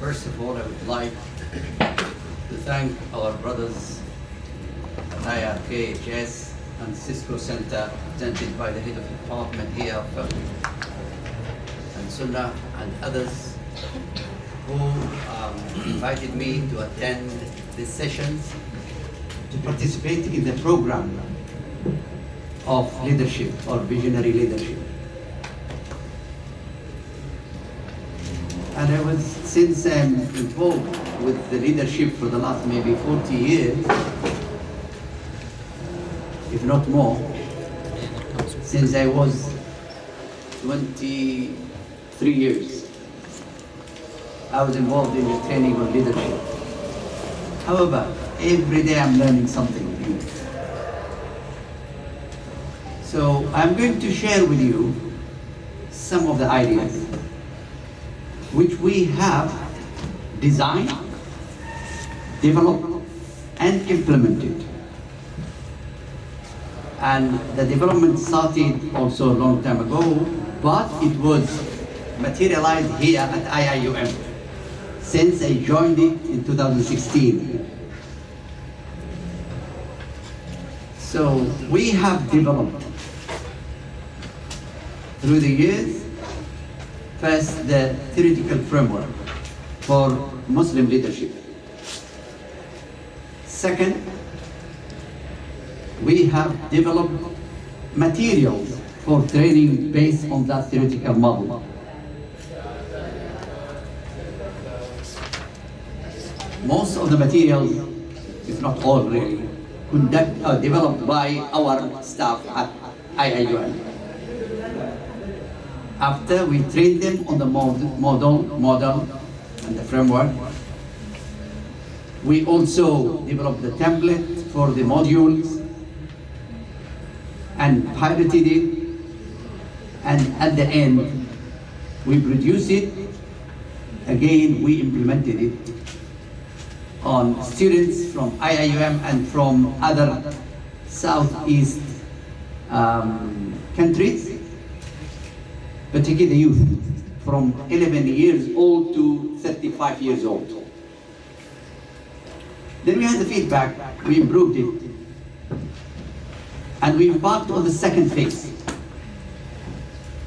First of all, I would like to thank our brothers at IRKHS and SISCO Center, presented by the head of the department here of and Sunnah and others who invited me to attend this session to participate in the program of leadership or visionary leadership. And since I'm involved with the leadership for the last maybe 40 years, if not more, since I was 23 years, I was involved in the training of leadership. However, every day I'm learning something new. So I'm going to share with you some of the ideas which we have designed, developed, and implemented. And the development started also a long time ago, but it was materialized here at IIUM since I joined it in 2016. So we have developed through the years, first the theoretical framework for Muslim leadership. Second, we have developed materials for training based on that theoretical model. Most of the materials, if not all really, developed by our staff at IIUM. After we trained them on the model and the framework, we also developed the template for the modules and piloted it, and at the end we produced it. Again, we implemented it on students from IIUM and from other Southeast countries, particularly the youth from 11 years old to 35 years old. Then we had the feedback, we improved it, and we embarked on the second phase.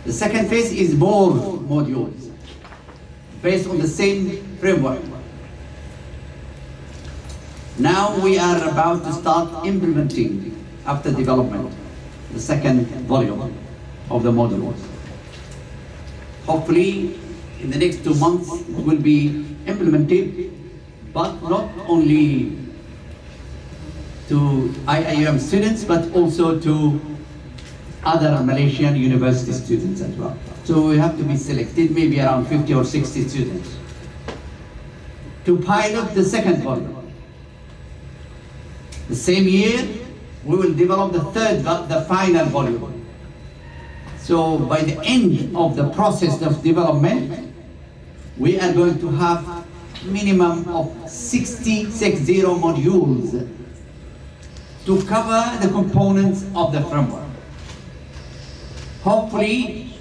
The second phase is more modules based on the same framework. Now we are about to start implementing, after development, the second volume of the modules. Hopefully, in the next 2 months, it will be implemented, but not only to IIUM students, but also to other Malaysian university students as well. So we have to be selected, maybe around 50 or 60 students, to pilot the second volume. The same year, we will develop the final volume. So by the end of the process of development, we are going to have minimum of 60 modules to cover the components of the framework. Hopefully,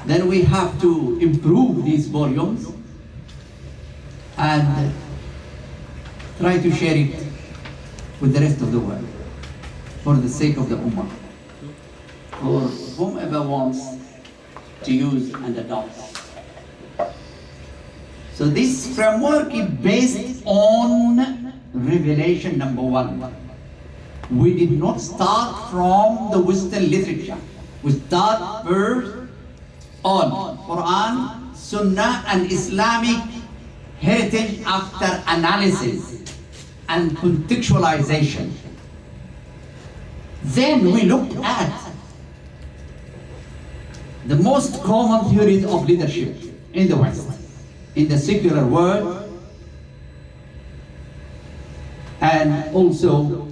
then we have to improve these volumes and try to share it with the rest of the world for the sake of the Ummah, or whomever wants to use and adopt. So this framework is based on revelation number 1. We did not start from the Western literature. We start first on Quran, Sunnah, and Islamic heritage after analysis and contextualization. Then we looked at the most common theories of leadership in the West, in the secular world, and also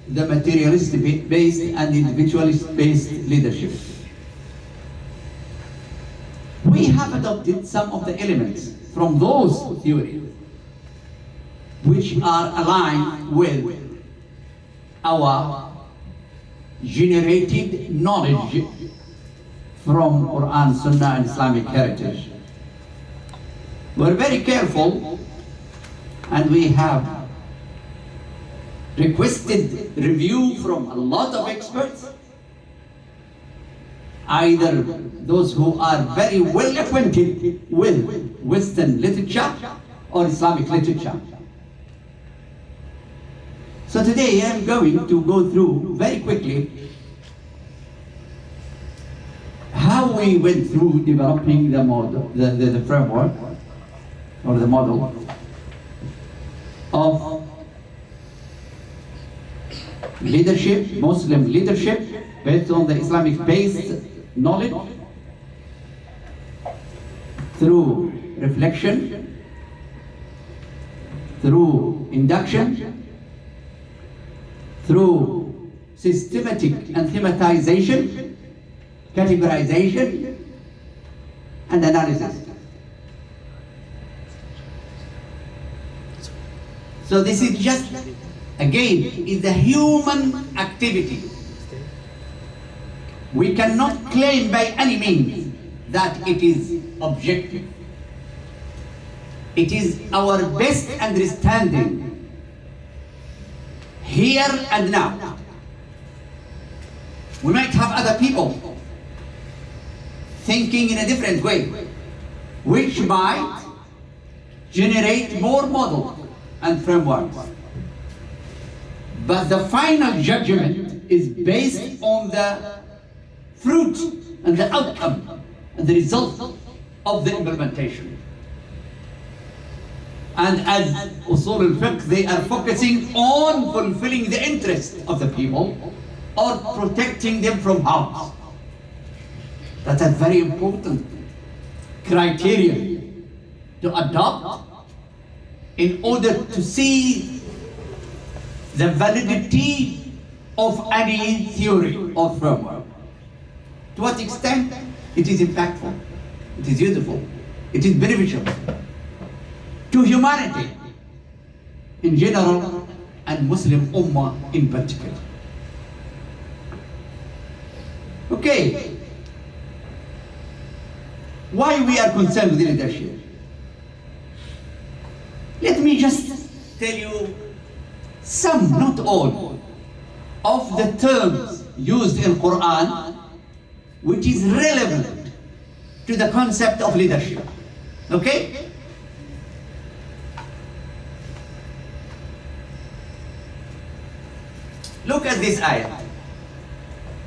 the materialistic-based and individualist-based leadership. We have adopted some of the elements from those theories which are aligned with our generated knowledge from Quran, Sunnah, and Islamic heritage. We're very careful, and we have requested review from a lot of experts, either those who are very well acquainted with Western literature or Islamic literature. So today I'm going to go through very quickly how we went through developing the model, the framework or the model of leadership, Muslim leadership based on the Islamic-based knowledge, through reflection, through induction, through systematic and thematization, categorization, and analysis. So this is just, again, is a human activity. We cannot claim by any means that it is objective. It is our best understanding here and now. We might have other people thinking in a different way, which might generate more models and frameworks. But the final judgment is based on the fruit and the outcome and the result of the implementation. And as Usul al-Fiqh, they are focusing on fulfilling the interest of the people or protecting them from harm. That's a very important criteria to adopt in order to see the validity of any theory or framework. To what extent it is impactful, it is useful, it is beneficial to humanity in general and Muslim Ummah in particular. Okay, why we are concerned with leadership? Let me just tell you some, not all, of the terms used in Quran which is relevant to the concept of leadership. Okay? Look at this ayah.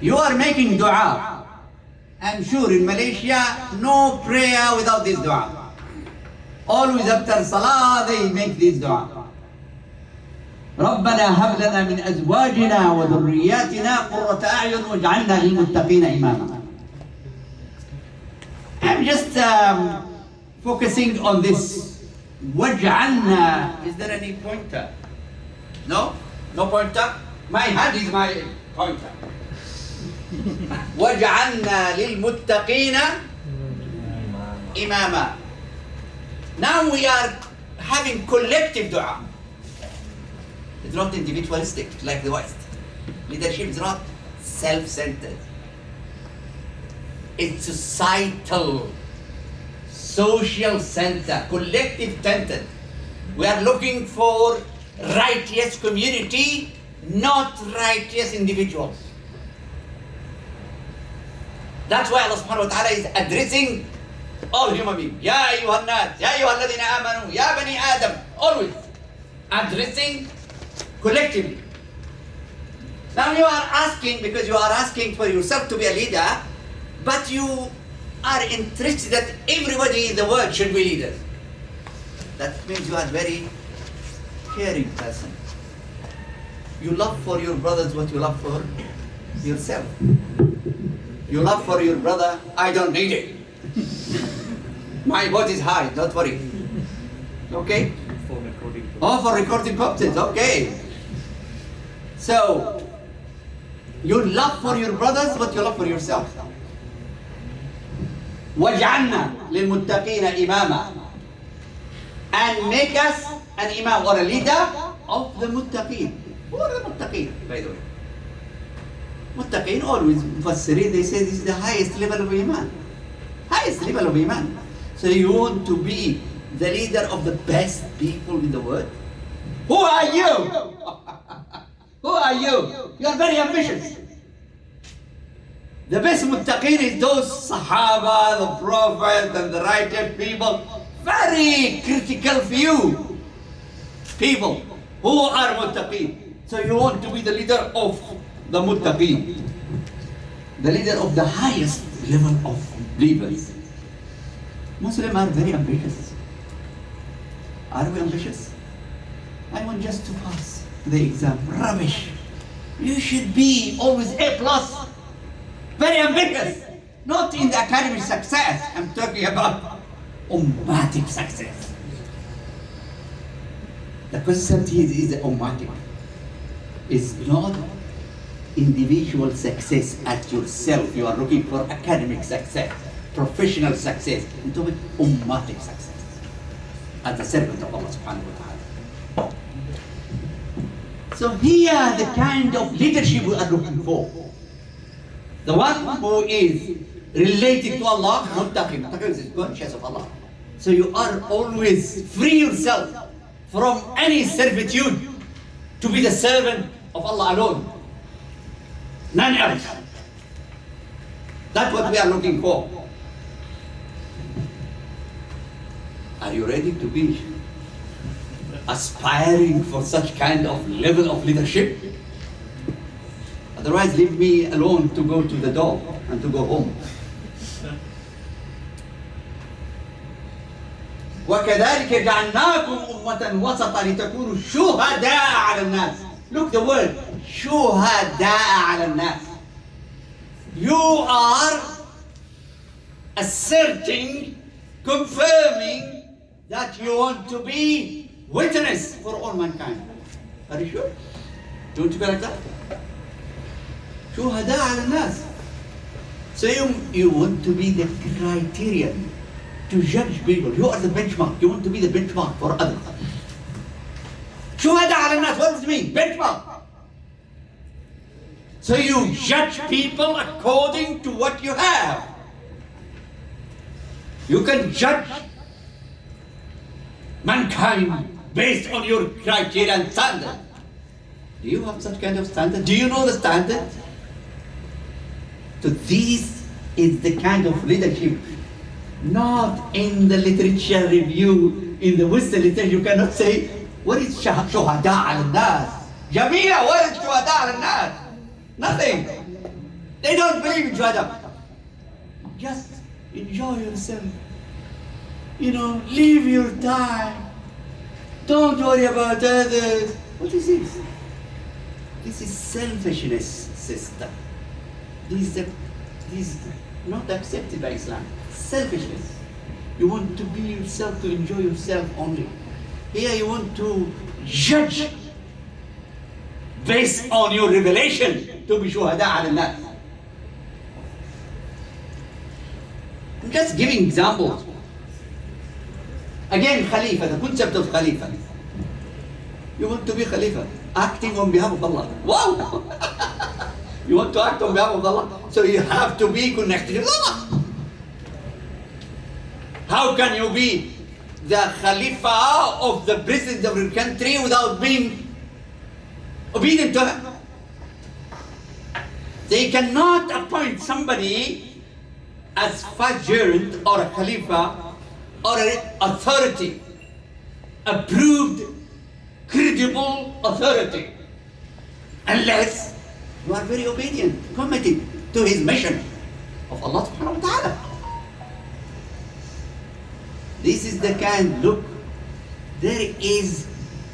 You are making dua. I'm sure in Malaysia, no prayer without this dua. Always after salah, they make this dua. ربنا هب لنا من أزواجنا وذرياتنا قرة أعين واجعلنا للمتقين إماما. I'm just focusing on this. وَجْعَلْنَا. Is there any pointer? No? No pointer? My hand is my pointer. وَجْعَلْنَا لِلْمُتَّقِينَ إِمَامًا. Now we are having collective dua. It's not individualistic like the West. Leadership is not self-centered. It's societal, social center, collective centered. We are looking for righteous community, not righteous individuals. That's why Allah subhanahu wa ta'ala is addressing all human beings. Ya ayyuhan nas, ya ayyuhal ladhina amanu, ya bani Adam. Always addressing collectively. Now you are asking, because you are asking for yourself to be a leader, but you are interested that everybody in the world should be leaders. That means you are a very caring person. You love for your brothers what you love for yourself. You love for your brother, I don't need it. My vote is high, don't worry. Okay? For recording purposes, okay. So, you love for your brothers what you love for yourself. وَجْعَلْنَا لِلْمُتَّقِينَ إِمَامًا. And make us an imam or a leader of the muttaqeen. Who are the muttaqeen, by the way? Muttaqeen, always Mufassirin, they say this is the highest level of iman. Highest level of iman. So you want to be the leader of the best people in the world? Who are you? Who are you? You are very ambitious. The best muttaqeen is those Sahaba, the Prophet, and the righteous people. Very critical few people who are muttaqeen. So you want to be the leader of the muttaqeen, the leader of the highest level of believers. Muslims are very ambitious. Are we ambitious? I want just to pass the exam. Rubbish. You should be always A+. Very ambitious. Not in the academic success. I'm talking about ummatic success. The concept here is the ummatic. It's not individual success at yourself. You are looking for academic success, professional success. You're talking ummatic success as a servant of Allah subhanahu wa ta'ala. So here the kind of leadership we are looking for. The one who is related to Allah, muttaqi. Muttaqi is conscious of Allah. So you are always free yourself from any servitude to be the servant of Allah alone. None else. That's what we are looking for. Are you ready to be aspiring for such kind of level of leadership? Otherwise, leave me alone to go to the door and to go home. وَكَذَلِكَ جَعَلْنَاكُمْ أُمَّةً وَسَطًا لِتَكُونُوا شُهَدَاءَ عَلَى النَّاسِ. Look the word, شُهَدَاءَ عَلَى النَّاسِ. You are asserting, confirming that you want to be witness for all mankind. Are you sure? Don't you correct that? شهداء على الناس. So you want to be the criterion to judge people. You are the benchmark. You want to be the benchmark for others. شهداء على الناس. What does it mean? Benchmark. So you judge people according to what you have. You can judge mankind based on your criteria and standard. Do you have such kind of standard? Do you know the standard? So this is the kind of leadership, not in the literature review, in the Western literature. You cannot say, what is شهداء على الناس? جميع, what is شهداء على الناس? Nothing. They don't believe in shuhada. Just enjoy yourself. You know, live your time. Don't worry about others. What is this? This is selfishness, sister. This is not accepted by Islam. Selfishness. You want to be yourself, to enjoy yourself only. Here you want to judge based on your revelation to be shuhada ala nas. I'm just giving examples. Again, Khalifa, the concept of Khalifa. You want to be Khalifa, acting on behalf of Allah. Wow! You want to act on behalf of Allah, so you have to be connected with Allah. How can you be the Khalifa of the president of your country without being obedient to him? They cannot appoint somebody as vicegerent or a Khalifa or an authority, approved, credible authority, unless you are very obedient, committed to his mission of Allah subhanahu wa ta'ala. This is the kind, look, there is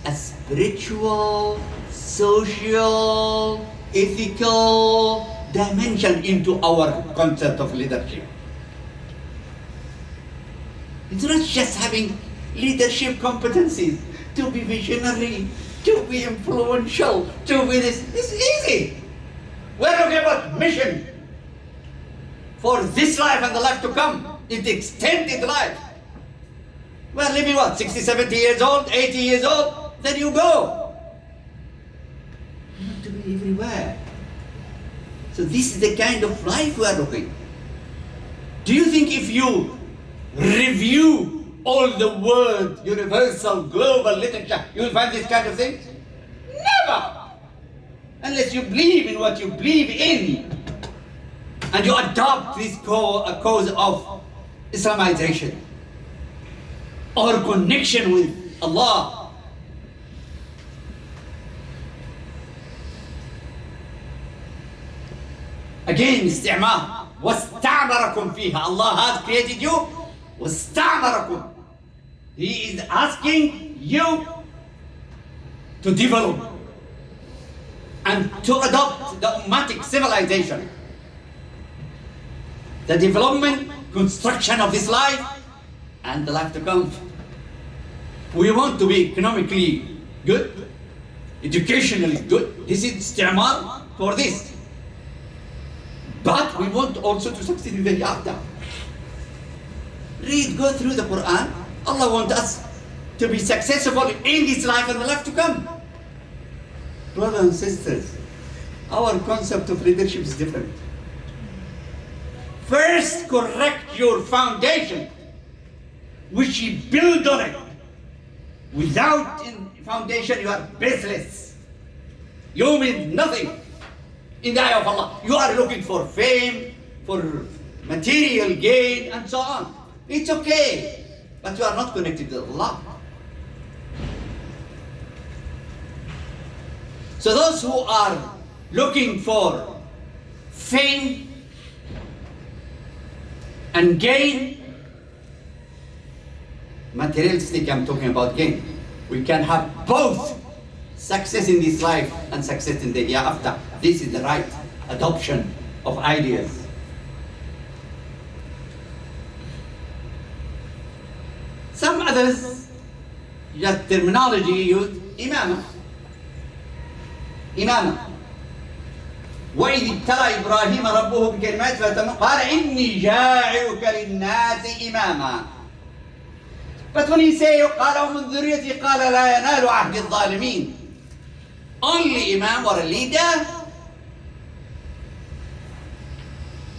a spiritual, social, ethical dimension into our concept of leadership. It's not just having leadership competencies, to be visionary, to be influential, to be this. It's easy. We're talking about mission for this life and the life to come, in the extended life. We're living what, 60, 70 years old, 80 years old, then you go. You have to be everywhere. So this is the kind of life we are looking. Do you think if you review all the world, universal, global literature, you will find this kind of thing? Never! Unless you believe in what you believe in, and you adopt this cause of Islamization or connection with Allah. Again, استعمار. واستعمركم فيها. Allah has created you. واستعمركم. He is asking you to develop and to adopt the Ummatic civilization. The development, construction of this life and the life to come. We want to be economically good, educationally good. This is istimar for this. But we want also to succeed in the hereafter. Read, go through the Quran. Allah wants us to be successful in this life and the life to come. Brothers and sisters, our concept of leadership is different. First, correct your foundation, which you build on it. Without foundation, you are baseless. You mean nothing in the eye of Allah. You are looking for fame, for material gain, and so on. It's okay, but you are not connected to Allah. So those who are looking for fame and gain, materialistic, I'm talking about gain. We can have both success in this life and success in the hereafter. This is the right adoption of ideas. Some others, just terminology used, imama. Imama. وإذ ابتلى إبراهيم ربه بكلمات قال إني جاعلك للناس إماما. But when he say قال ومن ذريتي قال لا ينال عهد الظالمين. Only imam or a leader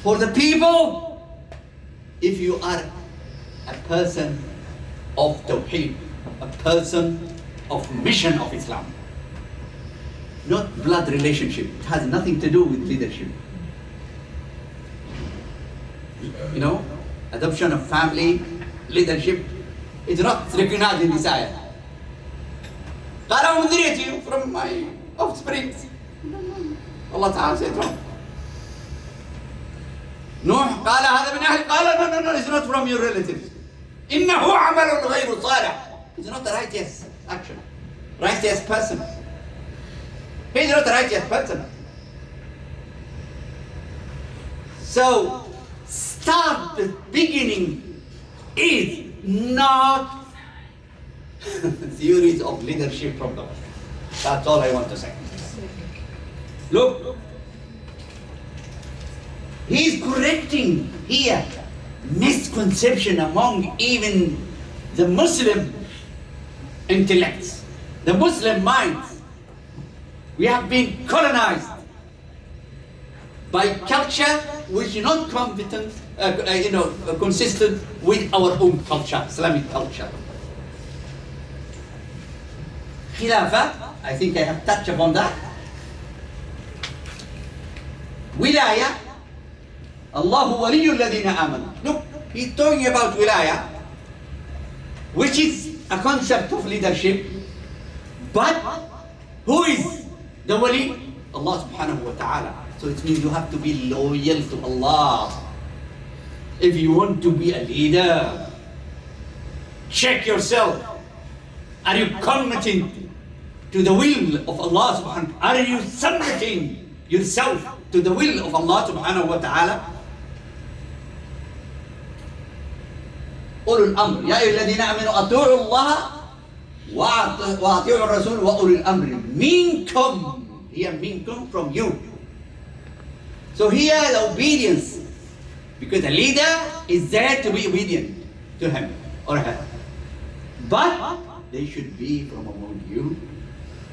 for the people if you are a person of Tawheed, a person of mission of Islam. Not blood relationship. It has nothing to do with leadership. You know, adoption of family, leadership is not recognized in this ayah. قال ومن ذريتي, from my offspring. Allah Ta'ala said wrong. نوح قال هذا من أهل, قال no, it's not from your relatives. إنه عمل غير صالح. It's not a righteous action, righteous person. He's not a righteous person. So, start the beginning is not theories of leadership from the West. That's all I want to say. Look, he's correcting here misconception among even the Muslim intellects, the Muslim minds. We have been colonized by culture which is not competent, consistent with our own culture, Islamic culture. Khilafah, I think I have touched upon that. Wilaya, Allahu waliyul ladina amanu. Look, he's talking about wilaya, which is a concept of leadership, but who is the wali? Allah subhanahu wa ta'ala. So it means you have to be loyal to Allah. If you want to be a leader, check yourself. Are you committing to the will of Allah subhanahu wa ta'ala? Are you submitting yourself to the will of Allah subhanahu wa ta'ala? أولو الأمر يا أيها الذين آمنوا أطيعوا الله وأطيعوا الرسول وأولي الأمر منكم. Here minkum, from you. So here the obedience, because the leader is there to be obedient to him or her. But they should be from among you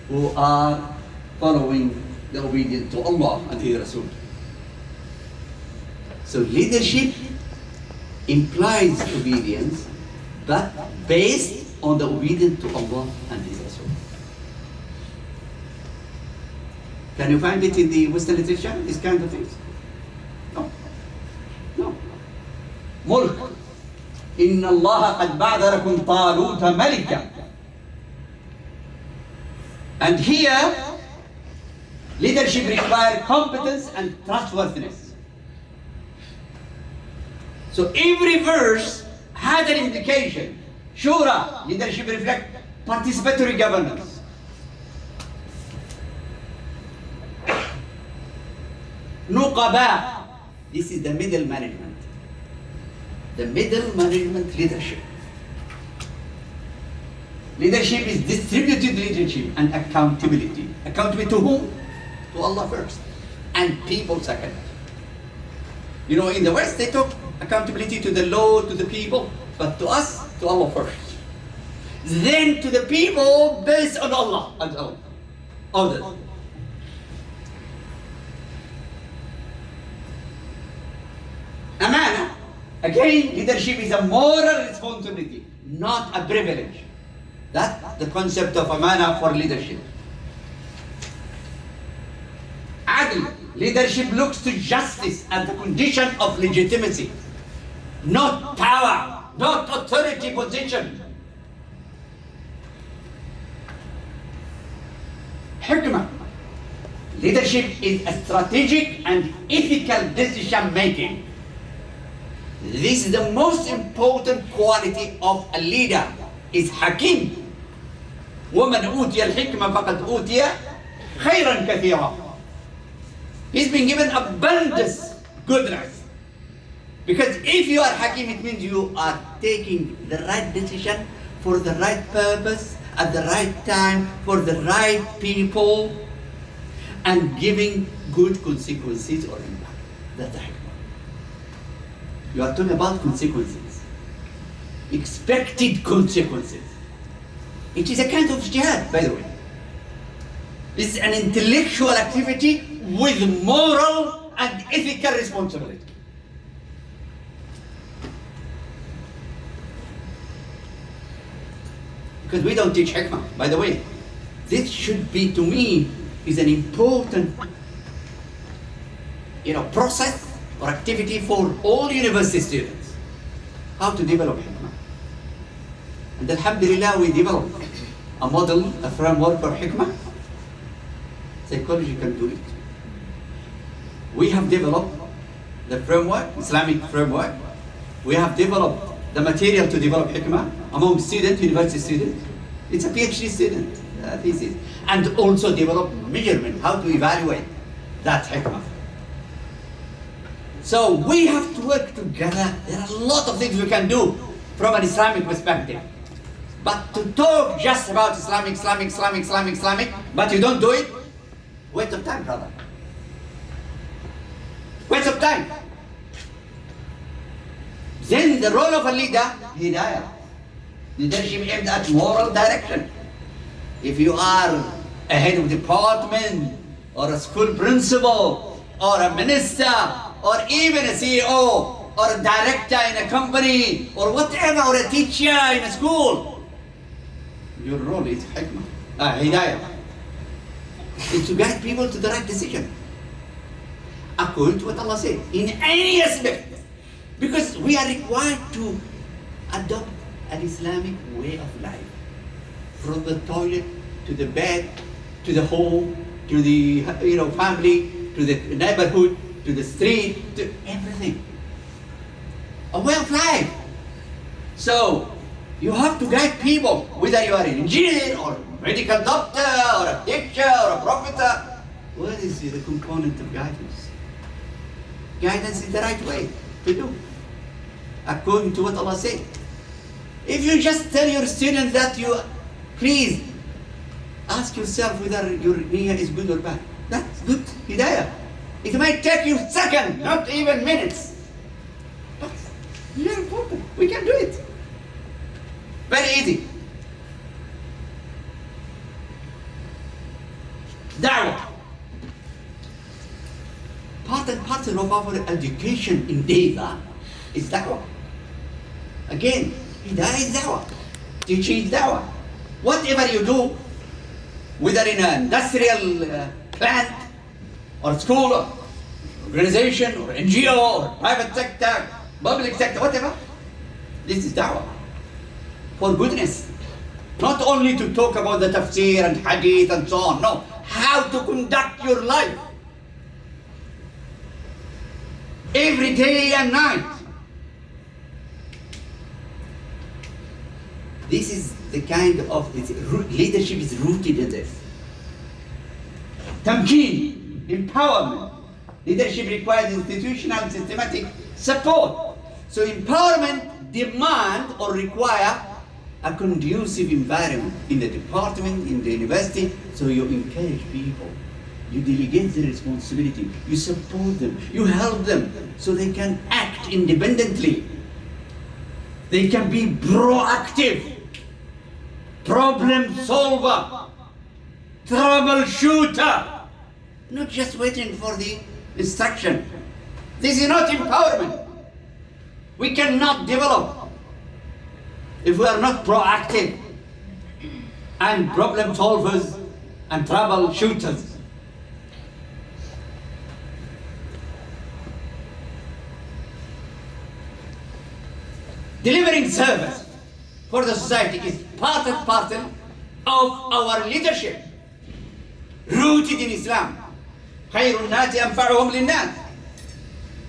who are following the obedience to Allah and His Rasul. So leadership implies obedience, but based on the obedience to Allah and His Rasul. Can you find it in the Western literature, these kind of things? No. No. Mulk. إن الله قد بعث لكم طالوت ملكا. And here, leadership requires competence and trustworthiness. So every verse had an implication. Shura, leadership reflects participatory governance. Nuqaba, this is the middle management. The middle management leadership. Leadership is distributed leadership and accountability. Accountability to whom? To Allah first, and people second. You know, in the West they talk accountability to the law, to the people, but to us, to Allah first. Then to the people based on Allah and others. Amana, again, leadership is a moral responsibility, not a privilege. That's the concept of amana for leadership. Adl, leadership looks to justice as the condition of legitimacy, not power, not authority position. Hikmah, leadership is a strategic and ethical decision making. This is the most important quality of a leader, is hakim. وَمَنْ أُوتِيَ الْحِكْمَةَ فَقَدْ أُوتِيَ خَيْرًا كَثِيرًا. He's been given abundance, goodness. Because if you are hakim, it means you are taking the right decision for the right purpose, at the right time, for the right people, and giving good consequences or impact. That's the hikmah. You are talking about consequences. Expected consequences. It is a kind of jihad, by the way. It's an intellectual activity with moral and ethical responsibility. Because we don't teach hikmah. By the way, this should be, to me, is an important, process or activity for all university students. How to develop hikmah. And alhamdulillah, we developed a model, a framework for hikmah. Psychology can do it. We have developed the framework, Islamic framework. We have developed the material to develop hikmah among students, university students. It's a PhD student thesis. And also develop measurement, how to evaluate that hikmah. So we have to work together. There are a lot of things we can do from an Islamic perspective. But to talk just about Islamic, but you don't do it, waste of time, brother. Waste of time. Then the role of a leader, hidayah. Leadership aimed at moral direction. If you are a head of department, or a school principal, or a minister, or even a CEO, or a director in a company, or whatever, or a teacher in a school, your role is hikmah, hidayah. Is to guide people to the right decision, according to what Allah said, in any aspect. Because we are required to adopt an Islamic way of life. From the toilet, to the bed, to the home, to the family, to the neighborhood, to the street, to everything. A way of life. So, you have to guide people, whether you are an engineer, or a medical doctor, or a teacher, or a prophet. What is the component of guidance? Guidance is the right way to do, according to what Allah said. If you just tell your students that please ask yourself whether your niyyah is good or bad. That's good hidayah. It might take you seconds, not even minutes. But very important. We can do it. Very easy. Dawah. Part and parcel of our education endeavor is da'wah. Again, Hidayah is dawah. Teaching is dawah. Whatever you do, whether in an industrial plant or school or organization or NGO or private sector, public sector, whatever, this is dawah. For goodness. Not only to talk about the tafsir and hadith and so on, no. How to conduct your life. Every day and night. This is the kind of leadership is rooted in this. Tamkeen, empowerment. Leadership requires institutional and systematic support. So empowerment demand or require a conducive environment in the department, in the university. So you encourage people. You delegate the responsibility. You support them. You help them so they can act independently. They can be proactive, problem solver, troubleshooter, not just waiting for the instruction. This is not empowerment. We cannot develop if we are not proactive and problem solvers and troubleshooters. Delivering service for the society is part and parcel of our leadership, rooted in Islam. خير الناس أنفعهم للناس.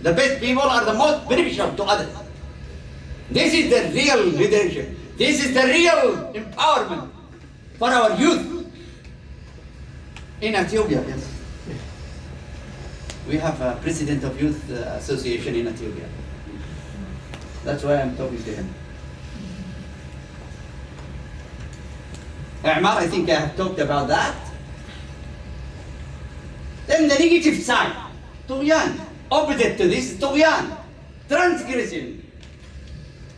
The best people are the most beneficial to others. This is the real leadership. This is the real empowerment for our youth. In Ethiopia, yes. We have a president of youth association in Ethiopia. That's why I'm talking to him. Amar, I think I have talked about that. Then the negative side, طغيان. Opposite to this is طغيان, transgression.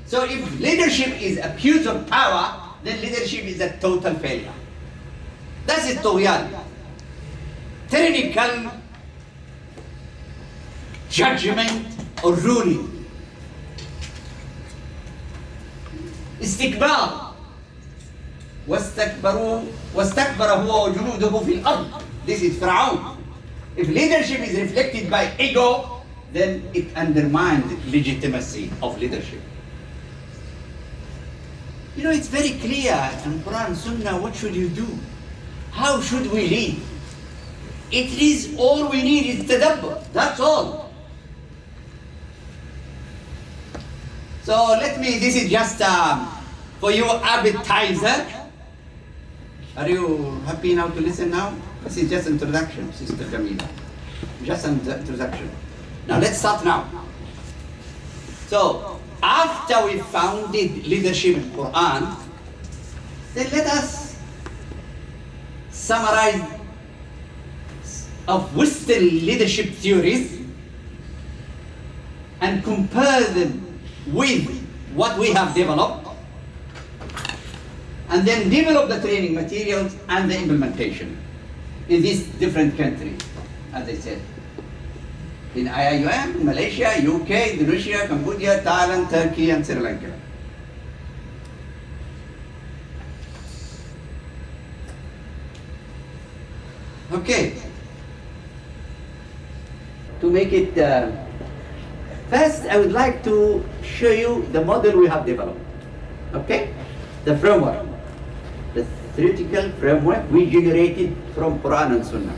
So if leadership is abuse of power, then leadership is a total failure. That is طغيان. Tyrannical judgment or ruling. استكبار. واستكبر هو وجنوده في الأرض. This is Pharaoh. If leadership is reflected by ego, then it undermines legitimacy of leadership. You know, it's very clear in Quran and Sunnah, what should you do? How should we lead? It is all we need is tadabbur, that's all. So this is just for you appetizer. Are you happy now to listen now? This is just introduction, Sister Jamila. Just an introduction. Now let's start now. So, after we founded leadership in Quran, then let us summarize of Western leadership theories and compare them with what we have developed, and then develop the training materials and the implementation in these different countries, as I said. In IIUM, Malaysia, UK, Indonesia, Cambodia, Thailand, Turkey, and Sri Lanka. Okay. To make it, first I would like to show you the model we have developed. Okay? The framework. The theoretical framework we generated from Quran and Sunnah.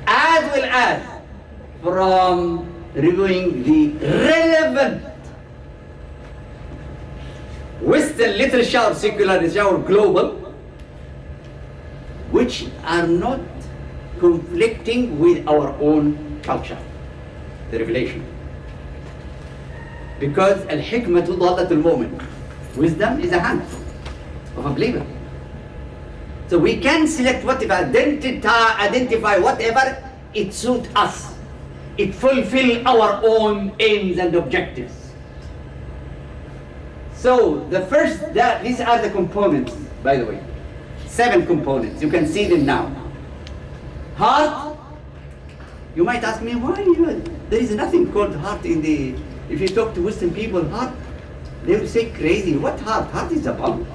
As well as from reviewing the relevant Western literature, secular literature, or global, which are not conflicting with our own culture, the revelation. Because al-hikmatu dhalatul mu'min, wisdom is a hand of a believer. So we can select whatever, identify whatever it suits us. It fulfills our own aims and objectives. So the first, these are the components, by the way. 7 components, you can see them now. Heart, you might ask me, why? There is nothing called heart in the, if you talk to Western people, heart, They will say crazy. What heart? Heart is a pump.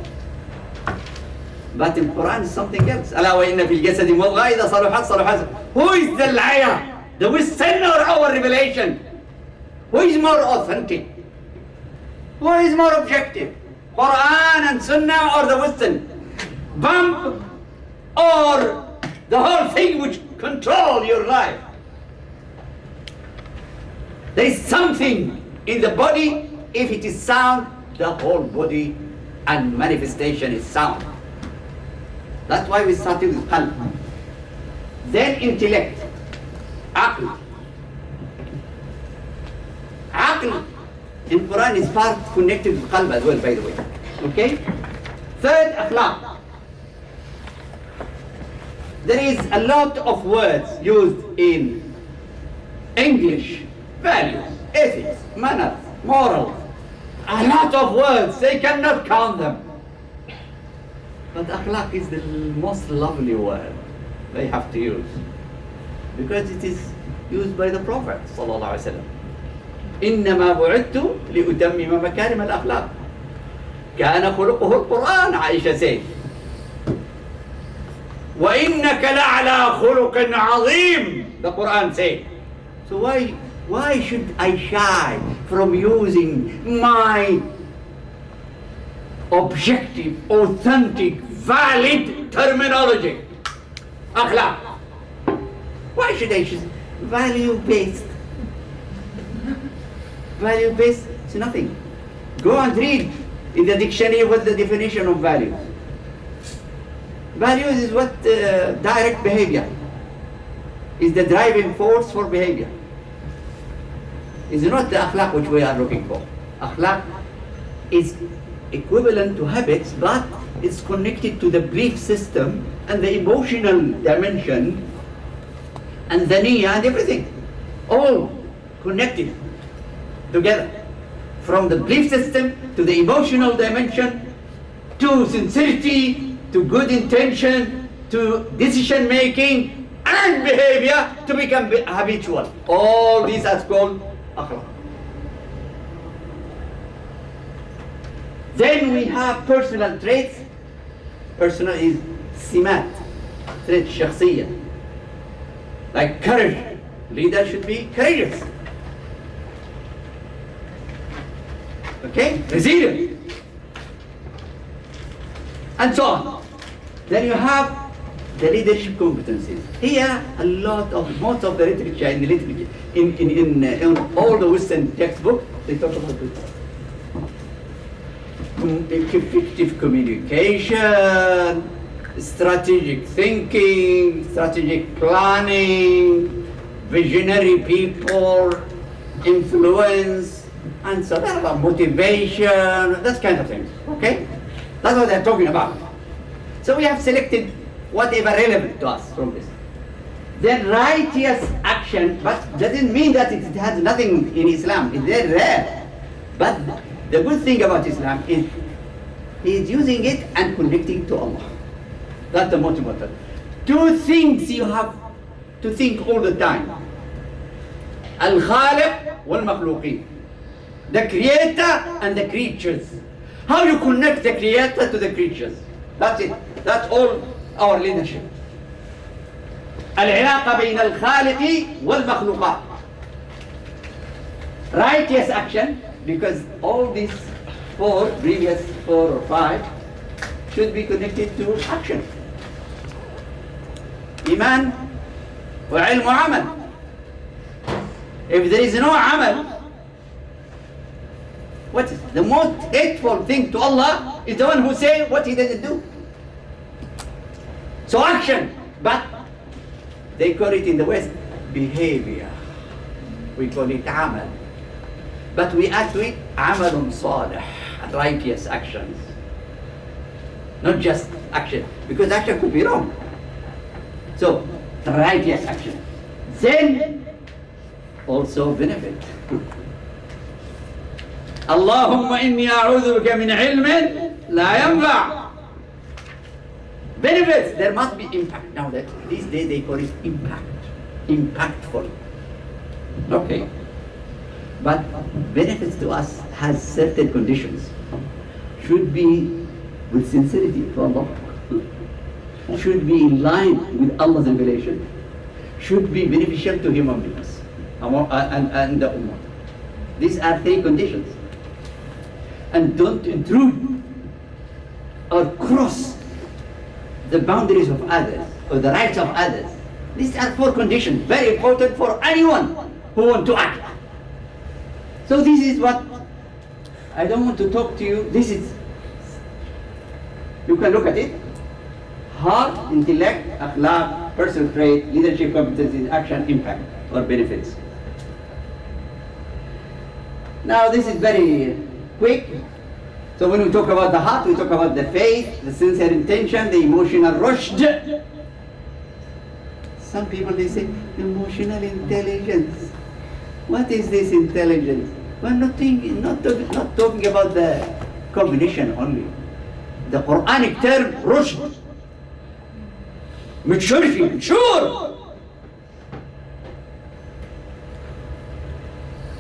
But in Quran is something else. ألا وإن في الجسد مضغة إذا صلحت صلحت. Who is the liar? The Western or our revelation? Who is more authentic? Who is more objective? Quran and Sunnah or the Western? Bump or the whole thing which control your life? There is something in the body. If it is sound, the whole body and manifestation is sound. That's why we started with qalb. Then intellect, aql. Aql in Quran is part connected with qalb as well, by the way. Okay? Third, akhlaq. There is a lot of words used in English, values, ethics, manners, morals. A lot of words, they cannot count them. But akhlaq is the most lovely word they have to use, because it is used by the Prophet sallallahu alaihi wasallam. إنما بعثت لأتمم مكارم الأخلاق. كان خلقه القرآن, Aisha said. وإنك لعلى خلق عظيم, the Quran said. So why should I shy from using my objective, authentic, valid terminology? Akhlaq. Why should I choose value-based? Value-based is nothing. Go and read in the dictionary what the definition of values. Values is what direct behavior, is the driving force for behavior. It's not the akhlaq which we are looking for. Akhlaq is equivalent to habits, but it's connected to the belief system and the emotional dimension and the niyyah and everything. All connected together. From the belief system to the emotional dimension, to sincerity, to good intention, to decision making and behavior to become habitual. All these are called akhlaq. Then we have personal traits. Personal is simat, traits, shakhsiyya. Like courage. Leader should be courageous. Okay? Resilient. And so on. Then you have the leadership competencies. Here, most of the literature in the literature, in all the Western textbooks, they talk about this. Effective communication, strategic thinking, strategic planning, visionary people, influence, and so on, motivation, that kind of things. Okay? That's what they're talking about. So we have selected whatever relevant to us from this. Then righteous action, but doesn't mean that it has nothing in Islam. It's very rare. But the good thing about Islam is he is using it and connecting to Allah. That's the most important. Two things you have to think all the time. Al-Khaliq wal-Makhluqeen. The creator and the creatures. How you connect the creator to the creatures. That's it. That's all our leadership. العلاقة بين الخالق والمخلوقات. Righteous action, because all these previous four or five, should be connected to action. Iman wa ilm wa amal. If there is no amal, what is the most hateful thing to Allah is the one who says what he doesn't do. So action, but they call it in the West behavior. We call it amal. But we add to it amalun salih, righteous actions. Not just action, because action could be wrong. So, righteous action. Then, also benefit. Allahumma inni a'udhu bika min ilmin la yanfa'. Benefits, there must be impact. Now that these days they call it impact. Impactful. Okay. But benefits to us has certain conditions. Should be with sincerity to Allah. Should be in line with Allah's revelation. Should be beneficial to human beings and the Ummah. These are 3 conditions. And don't intrude or cross the boundaries of others or the rights of others. These are 4 conditions, very important for anyone who wants to act. So this is what, I don't want to talk to you, this is, you can look at it. Heart, intellect, akhlaq, personal trait, leadership, competencies, action, impact, or benefits. Now this is very quick. So when we talk about the heart, we talk about the faith, the sincere intention, the emotional rushd. Some people, they say, emotional intelligence. What is this intelligence? We're not talking about the cognition only. The Quranic term, rushd. Maturity, mature.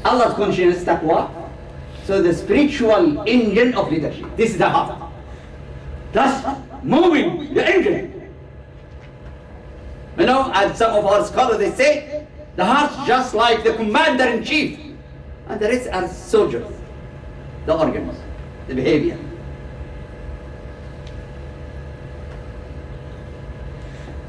Allah's consciousness, taqwa. So the spiritual engine of leadership. This is the heart. Thus, moving the engine. You know, as some of our scholars, they say, the heart's just like the commander-in-chief. And the rest are soldiers, the organs, the behavior.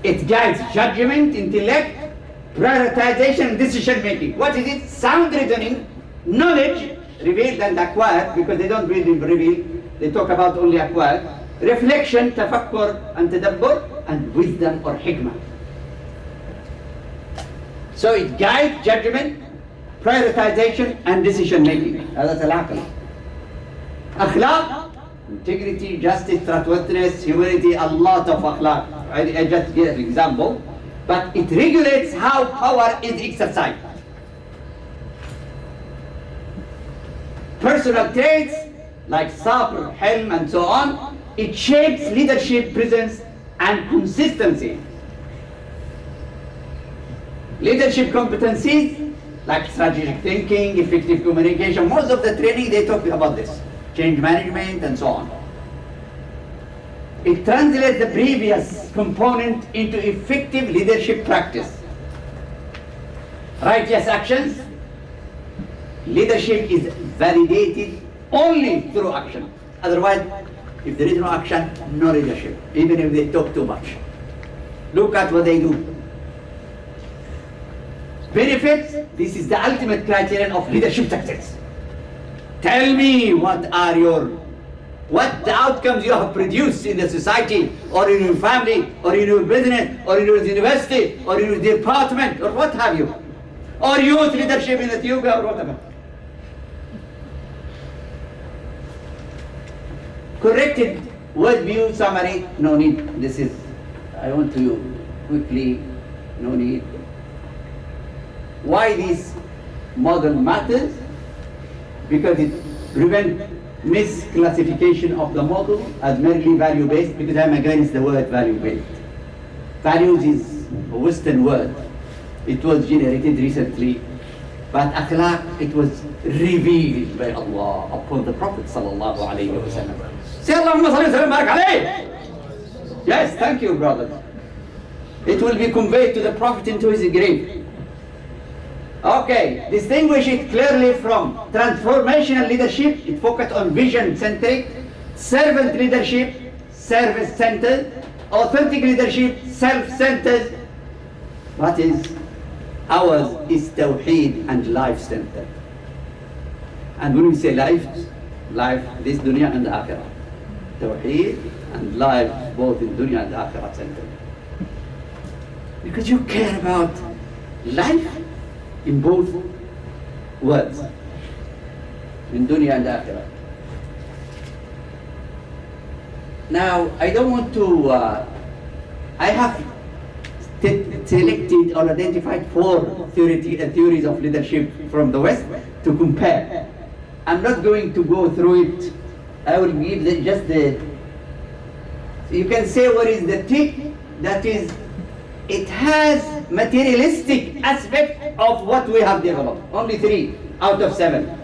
It guides judgment, intellect, prioritization, and decision-making. What is it? Sound reasoning, knowledge, revealed and acquired, because they don't really reveal, they talk about only acquired. Reflection, tafakkur and tadabbur, and wisdom or hikmah. So it guides judgment, prioritization, and decision-making. That's al-aql. Akhlaq, integrity, justice, trustworthiness, humility, a lot of akhlaq. I just give an example. But it regulates how power is exercised. Personal traits like sabr, helm, and so on, it shapes leadership, presence, and consistency. Leadership competencies like strategic thinking, effective communication, most of the training they talk about this, change management, and so on. It translates the previous component into effective leadership practice. Righteous actions. Leadership is validated only through action. Otherwise, if there is no action, no leadership, even if they talk too much. Look at what they do. Benefits, this is the ultimate criterion of leadership success. Tell me what the outcomes you have produced in the society, or in your family, or in your business, or in your university, or in your department, or what have you. Or youth leadership in Ethiopia, or whatever. Corrected word view summary, no need. This is, I want to quickly, no need. Why this model matters? Because it prevents misclassification of the model as merely value-based, because I'm against the word value-based. Values is a Western word. It was generated recently, but akhlaq, it was revealed by Allah upon the Prophet sallallahu alayhi wa sallam. Say Allahumma salli wa sallam barak alayh. Yes, thank you, brother. It will be conveyed to the Prophet into his grave. Okay, distinguish it clearly from transformational leadership, it focused on vision-centric, servant leadership, service-centered, authentic leadership, self-centered. What is ours is tawheed and life-centered. And when we say life, this dunya and the akhirah. Tawheed and life, both in dunya and akhirah centered. Because you care about life in both worlds, in dunya and akhirah. Now, I don't want to, I have selected or identified 4 theories of leadership from the West to compare. I'm not going to go through it. I will give just the, you can say what is the tick, that is, it has materialistic aspect of what we have developed. Only 3 out of 7.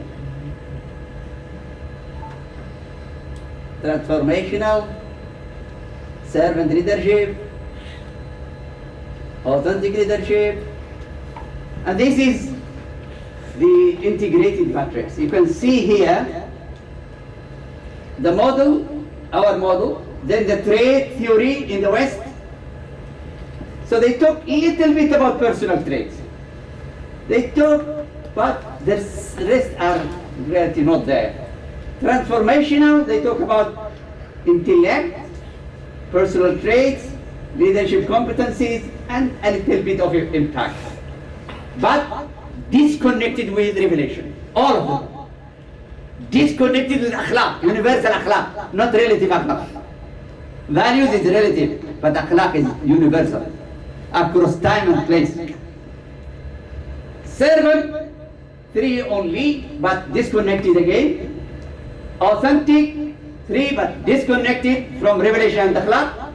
transformational, servant leadership, authentic leadership, and this is the integrated matrix. You can see here the model, our model, then the trade theory in the West. So they talk a little bit about personal traits. They talk, but the rest are really not there. Transformational, they talk about intellect, personal traits, leadership competencies, and a little bit of impact. But disconnected with revelation, all of them. Disconnected with akhlaq, universal akhlaq, not relative akhlaq. Values is relative, but akhlaq is universal, across time and place. Servant, 3 only, but disconnected again. Authentic, 3, but disconnected from revelation and akhlaq.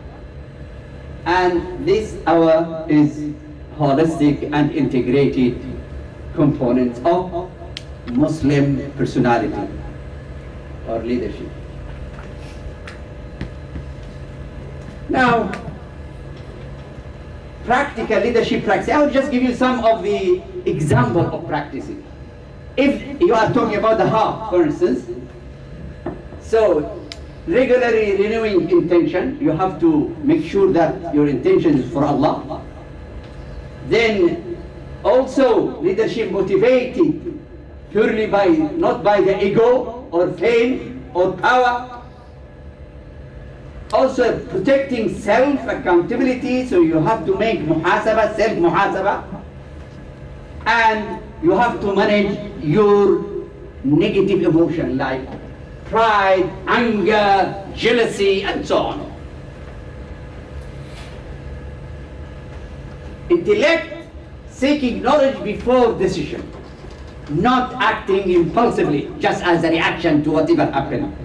And this is holistic and integrated components of Muslim personality or leadership. Now, practical leadership practice. I will just give you some of the example of practicing. If you are talking about the heart, for instance, so regularly renewing intention, you have to make sure that your intention is for Allah. Then also leadership motivated purely by, not by the ego or fame or power. Also protecting self accountability, so you have to make muhasaba, self muhasaba, and you have to manage your negative emotion like pride, anger, jealousy, and so on. Intellect, seeking knowledge before decision, not acting impulsively just as a reaction to whatever happened.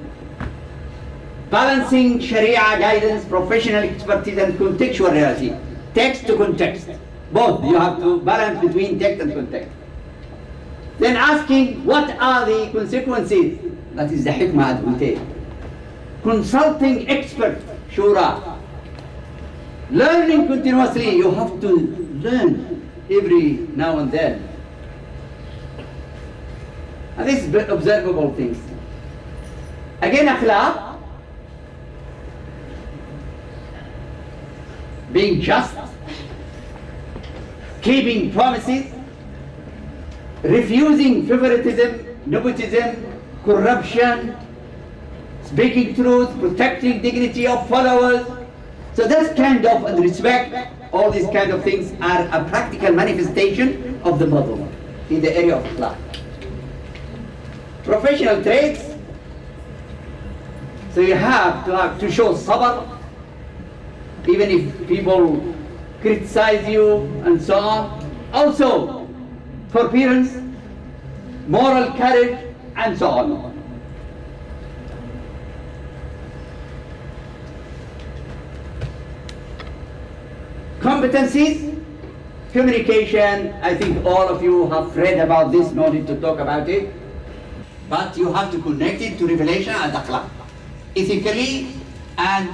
Balancing Sharia guidance, professional expertise, and contextual reality, text to context. Both, you have to balance between text and context. Then asking, what are the consequences? That is the hikmah that we take. Consulting expert, shura. Learning continuously, you have to learn every now and then. And this is observable things. Again, akhlaq, being just, keeping promises, refusing favoritism, nepotism, corruption, speaking truth, protecting dignity of followers. So that's kind of, and respect, all these kind of things are a practical manifestation of the model in the area of akhlaq. Professional traits, so you have to show sabr, even if people criticize you and so on. Also, forbearance, moral courage, and so on. Competencies, communication, I think all of you have read about this, no need to talk about it. But you have to connect it to revelation and akhlaq, ethically and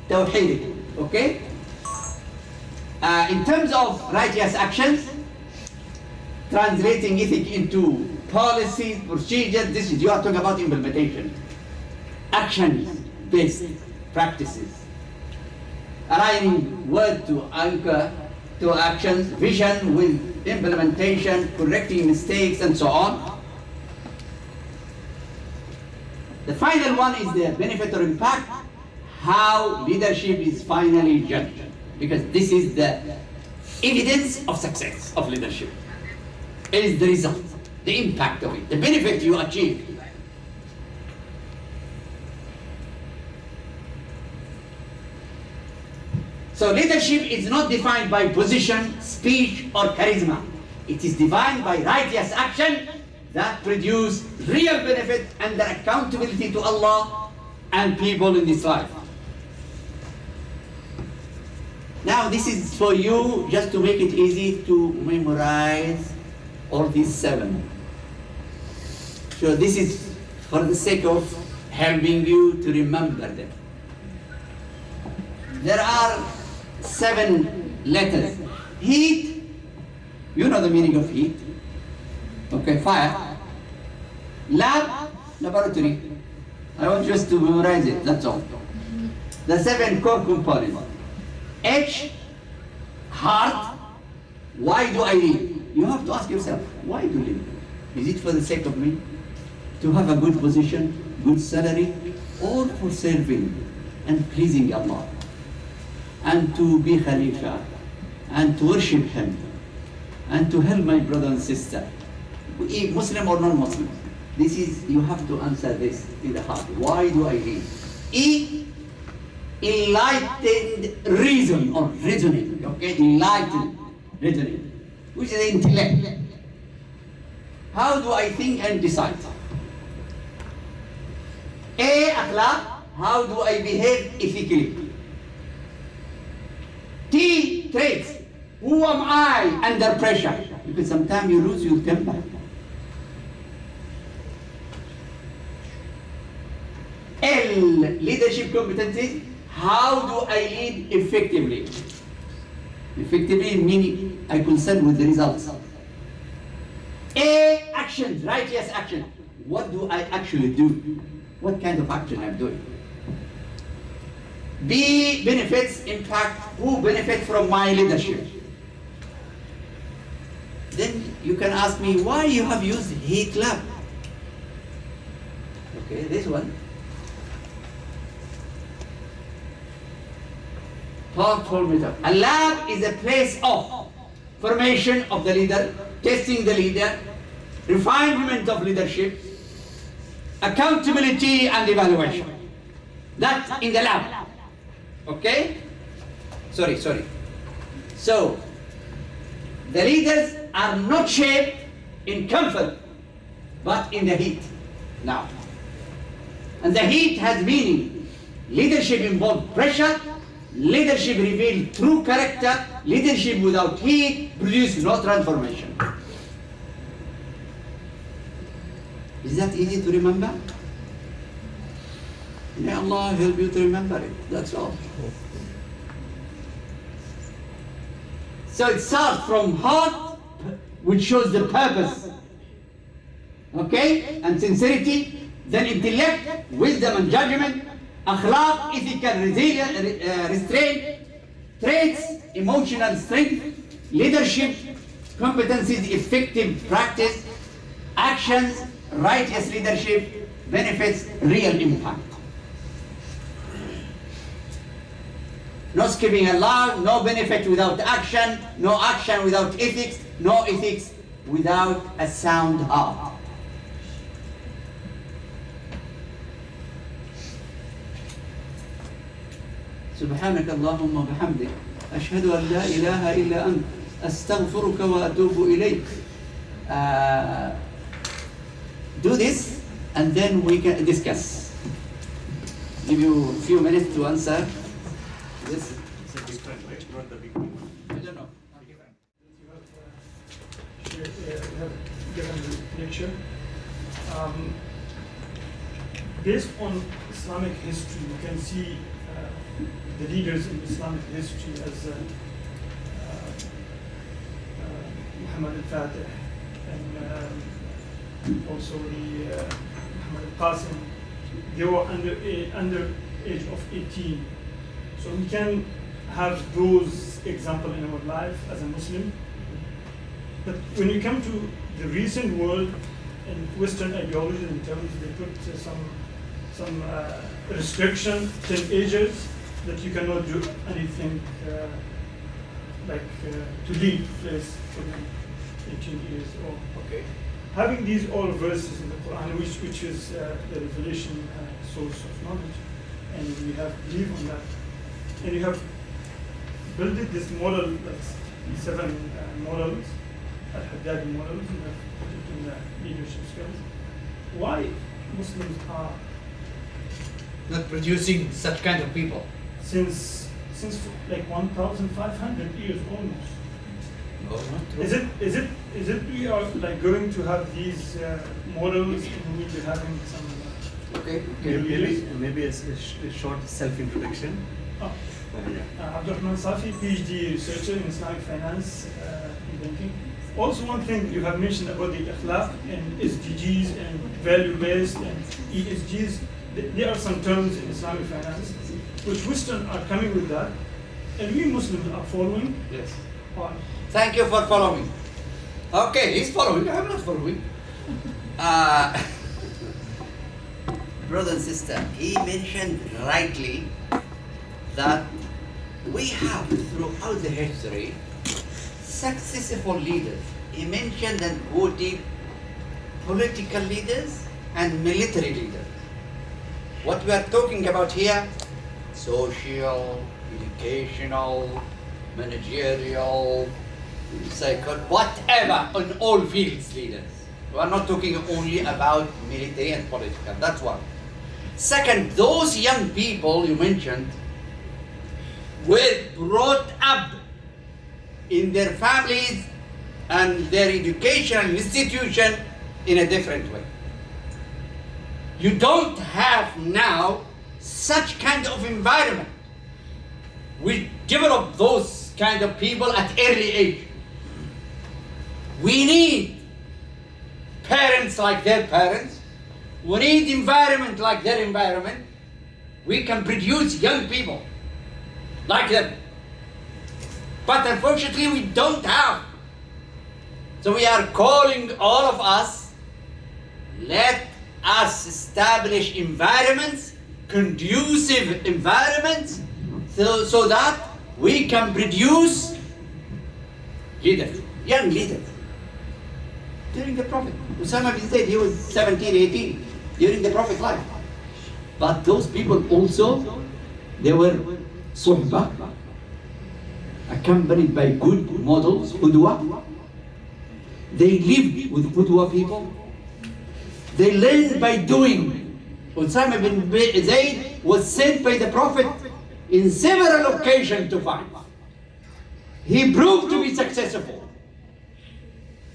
tawheed. Okay? In terms of righteous actions, translating ethic into policies, procedures, this is, you are talking about implementation. Actions-based practices. Aligning word to anchor to actions, vision with implementation, correcting mistakes, and so on. The final one is the benefit or impact, how leadership is finally judged. Because this is the evidence of success of leadership. It is the result, the impact of it, the benefit you achieve. So leadership is not defined by position, speech, or charisma. It is defined by righteous action that produce real benefit and the accountability to Allah and people in this life. Now this is for you, just to make it easy to memorize all these 7. So this is for the sake of helping you to remember them. There are 7 letters. Heat, you know the meaning of heat. Okay, fire. Lab, laboratory. I want just to memorize it, that's all. The 7 core components. H, heart. Why do I live? You have to ask yourself, why do you live? Is it for the sake of me? To have a good position, good salary, or for serving and pleasing Allah? And to be Khalifa, and to worship Him, and to help my brother and sister, Muslim or non-Muslim. This is, you have to answer this in the heart. Why do I live? E, enlightened reason or reasoning, okay? Enlightened reasoning, which is intellect. How do I think and decide? A, akhlaq, how do I behave ethically? T, traits, who am I under pressure? Because sometimes you lose your temper. L, leadership competencies, how do I lead effectively? Effectively meaning I concern with the results. A, actions, righteous action. What do I actually do? What kind of action I'm doing? B, benefits, impact, who benefits from my leadership? Then you can ask me why you have used heat lab. Okay, this one. A lab is a place of formation of the leader, testing the leader, refinement of leadership, accountability and evaluation. That's in the lab. Okay? Sorry. So, the leaders are not shaped in comfort, but in the heat. Now, and the heat has meaning. Leadership involves pressure. Leadership reveals true character. Leadership without heat produces no transformation. Is that easy to remember? May Allah help you to remember it. That's all. So it starts from heart, which shows the purpose, okay, and sincerity. Then intellect, wisdom and judgment. Akhlaq, ethical restraint. Traits, emotional strength. Leadership, competencies, effective practice. Actions, righteous leadership. Benefits, real impact. No skipping along, no benefit without action, no action without ethics, no ethics without a sound heart. سبحانك اللهم وبحمدك أشهد أن لا إله إلا أنت أستغفرك وأتوب إليك. Do this and then we can discuss. Give you a few minutes to answer. This it's a big time, right? Not the big one. I don't know. You have given the lecture. Based on Islamic history, you can see the leaders in Islamic history as Muhammad al-Fatih and also the Muhammad al-Qasim. They were under age of 18. So we can have those examples in our life as a Muslim. But when you come to the recent world and Western ideology in terms, they put some restriction, 10 ages, that you cannot do anything to leave place for 18 years or okay. Having these all verses in the Quran, which is the revelation source of knowledge, and we have believed on that, and you have built this model, like 7 models, Al-Hidabi models, you have put it in the leadership skills. Why Muslims are not producing such kind of people? Since like 1,500 years almost. No, not true. Is it we are like going to have these models and we'll be having some Okay. Maybe a short self-introduction. Abdulrahman Safi, PhD researcher in Islamic finance and banking. Also, one thing you have mentioned about the akhlaq and SDGs and value-based and ESGs, there are some terms in Islamic finance which Western are coming with that, and we Muslims are following. Yes. Why? Thank you for following. Okay, he's following. I'm not following. Brother and sister, he mentioned rightly that we have throughout the history successful leaders. He mentioned and quoted political leaders and military leaders. What we are talking about here, social, educational, managerial, whatever, on all fields leaders. We are not talking only about military and political, that's one. Second, those young people you mentioned were brought up in their families and their educational institution in a different way. You don't have now such kind of environment. We develop those kind of people at early age. We need parents like their parents. We need environment like their environment. We can produce young people like them. But unfortunately, we don't have. So we are calling all of us, let us establish environments, conducive environments, so that we can produce leaders, young leaders. During the Prophet, Usama bin Zayd, he was 17, 18, during the Prophet's life. But those people also, they were suhbah, accompanied by good models, qudwa. They lived with qudwa people. They learned by doing. Usama bin Zayd was sent by the Prophet in several occasions to fight. He proved to be successful.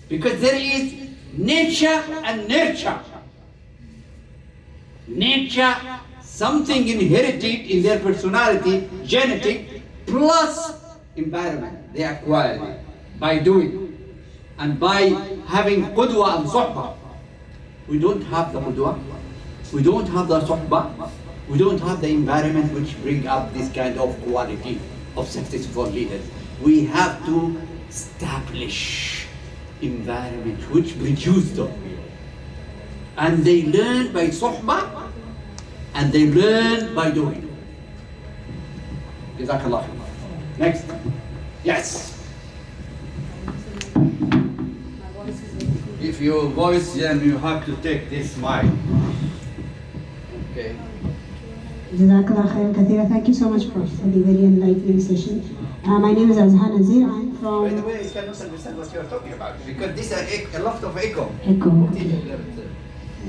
Because there is nature and nurture. Nature, something inherited in their personality, genetic, plus environment they acquired by doing and by having qudwa and suhbah. We don't have the qudwa, we don't have the suhbah, we don't have the environment which bring up this kind of quality of successful leaders. We have to establish environment which produce those people. And they learn by suhbah and they learn by doing. Jazakallah. Next. Yes. If your voice, then you have to take this mic. Okay. Jazakallah khair kathira. Thank you so much, Prof, for the very enlightening session. My name is Azhan Nazir. I'm from... By the way, I cannot understand what you are talking about because this is a lot of echo. Echo.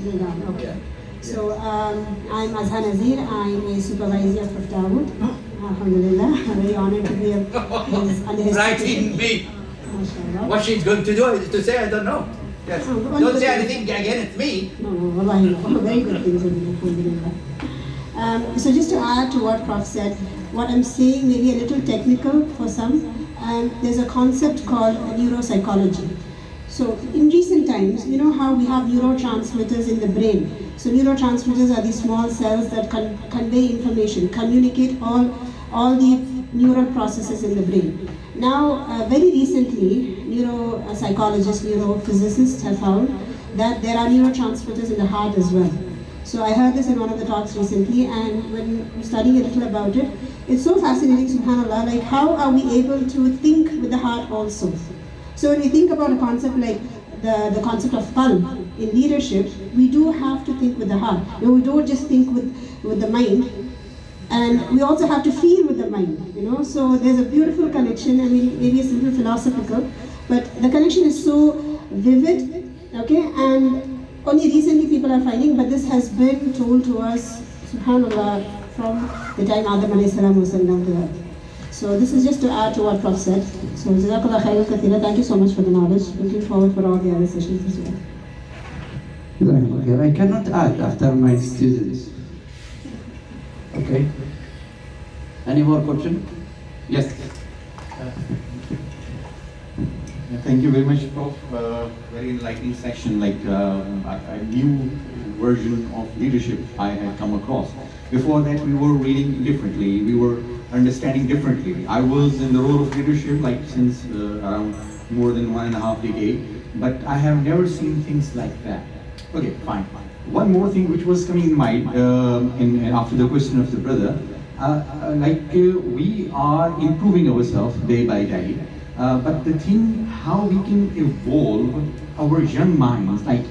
Yeah. Okay. So I'm Azhan Nazir. I'm a supervisor of Prof. Dawood. Alhamdulillah. I'm very honored to be under his Writing me. MashaAllah. What she's going to do is to say, I don't know. Yes. Oh, Don't say anything against me. No, wallahi, no. Very good things, alhamdulillah. So just to add to what Prof said, what I'm saying may be a little technical for some. There's a concept called neuropsychology. So in recent times, you know how we have neurotransmitters in the brain. So neurotransmitters are these small cells that convey information, communicate all the neural processes in the brain. Now, very recently, neuropsychologists, neurophysicists have found that there are neurotransmitters in the heart as well. So I heard this in one of the talks recently, and when studying a little about it, it's so fascinating, subhanAllah, like how are we able to think with the heart also? So when we think about a concept like the concept of qalb in leadership, we do have to think with the heart. You know, we don't just think with the mind, and we also have to feel with the mind, you know. So there's a beautiful connection. I mean, maybe it's a little philosophical, but the connection is so vivid, okay, and only recently people are finding, but this has been told to us, subhanAllah, from the time Adam alayhi salam was sent down to earth. So this is just to add to what Prof said. So Jazakallah khairan kathira. Thank you so much for the knowledge. Looking forward for all the other sessions as well. I cannot add after my students. Okay. Any more question? Yes. Thank you very much, Prof. Very enlightening section, like a new version of leadership I had come across. Before that, we were reading differently, we were understanding differently. I was in the role of leadership like since around more than 1.5 decades, but I have never seen things like that. Okay, fine. One more thing which was coming in mind after the question of the brother, we are improving ourselves day by day. But the thing, how we can evolve our young minds, like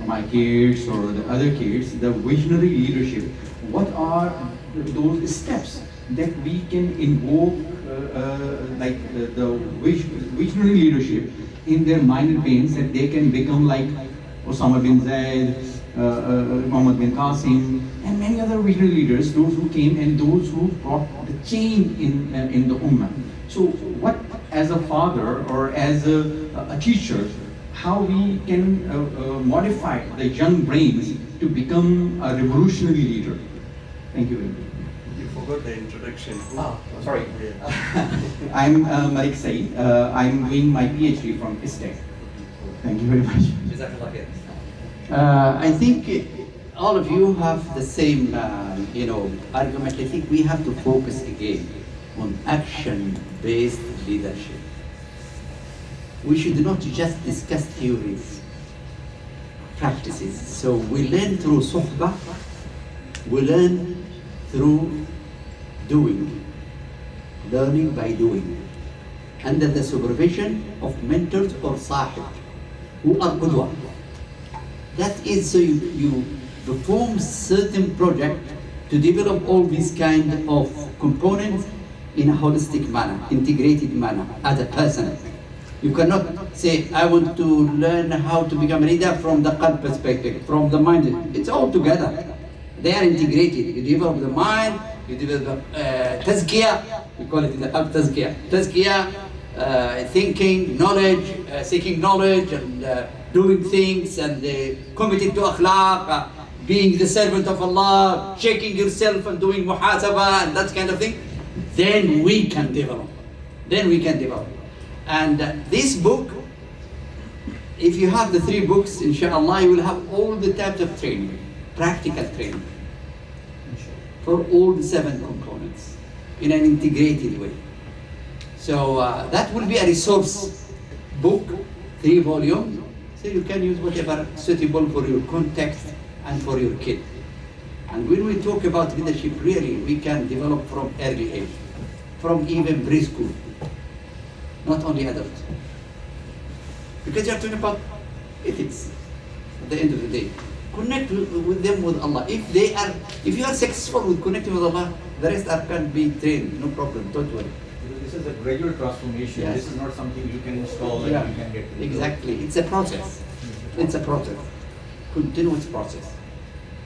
my kids or the other kids, the visionary leadership, what are those steps that we can invoke the visionary leadership in their mind and brains, that they can become like Osama bin Zaid, Muhammad bin Qasim, and many other visionary leaders, those who came and those who brought the change in the Ummah. So what, as a father or as a teacher, how we can modify the young brains to become a revolutionary leader? Thank you very much. You forgot the introduction. Sorry. I'm Malik Saeed. I'm doing my PhD from ISTEC. Thank you very much. I think all of you have the same, argument. I think we have to focus again on action-based leadership. We should not just discuss theories, practices. So we learn through suhbah, we learn through doing, learning by doing, under the supervision of mentors or sahib, who are qudwa. That is, so you perform certain project to develop all these kind of components in a holistic manner, integrated manner, as a person. You cannot say, I want to learn how to become a leader from the qalb perspective, from the mind. It's all together. They are integrated. You develop the mind, you develop tazkiyah, we call it in the qalb tazkiyah. Tazkiyah, thinking, knowledge, seeking knowledge, and doing things, and committed to akhlaq, being the servant of Allah, checking yourself and doing muhasabah and that kind of thing. Then we can develop. And this book, if you have the 3 books, inshallah, you will have all the types of training, practical training, for all the 7 components in an integrated way. So that will be a resource book, 3 volumes, so you can use whatever suitable for your context and for your kid. And when we talk about leadership, really, we can develop from early age, from even preschool, not only adults. Because you're talking about ethics at the end of the day. Connect with them with Allah. If you are successful with connecting with Allah, the rest can be trained, no problem, don't worry. This is a gradual transformation. Yes. This is not something you can install and you can get to. Exactly. It's a process. It's a process. Continuous process.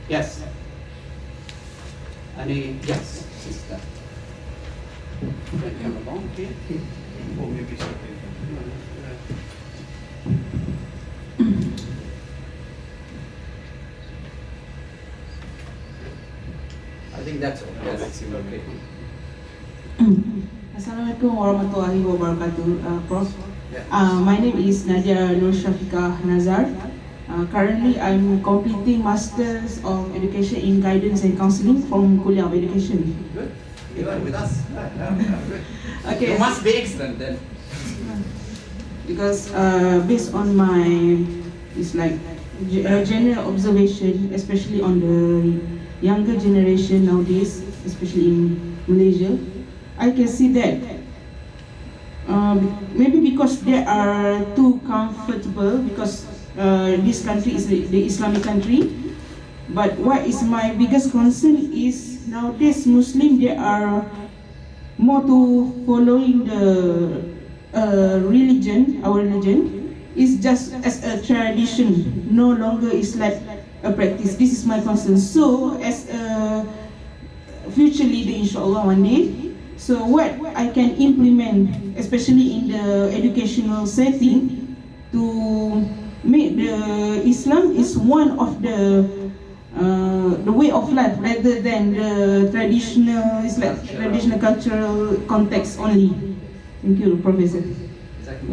Yes. Yes, sister. Can I come along here? Or maybe something. I think that's all. Yes. Okay. Assalamualaikum warahmatullahi wabarakatuh, Prof. Yes. My name is Nadia Nur Shafiqah Nazar. Currently, I'm completing Masters of Education in Guidance and Counseling from Kuliah of Education. Good. You are with us. Okay. You must be excellent then. Because based on my, it's like general observation, especially on the younger generation nowadays, especially in Malaysia, I can see that maybe because they are too comfortable, because this country is the Islamic country. But what is my biggest concern is nowadays Muslim, they are more to following the religion. Our religion is just as a tradition, no longer is like a practice. This is my concern. So as a future leader, inshallah, one day, so what I can implement, especially in the educational setting, to make Islam is one of the way of life rather than the traditional traditional cultural context only. Thank you, Professor.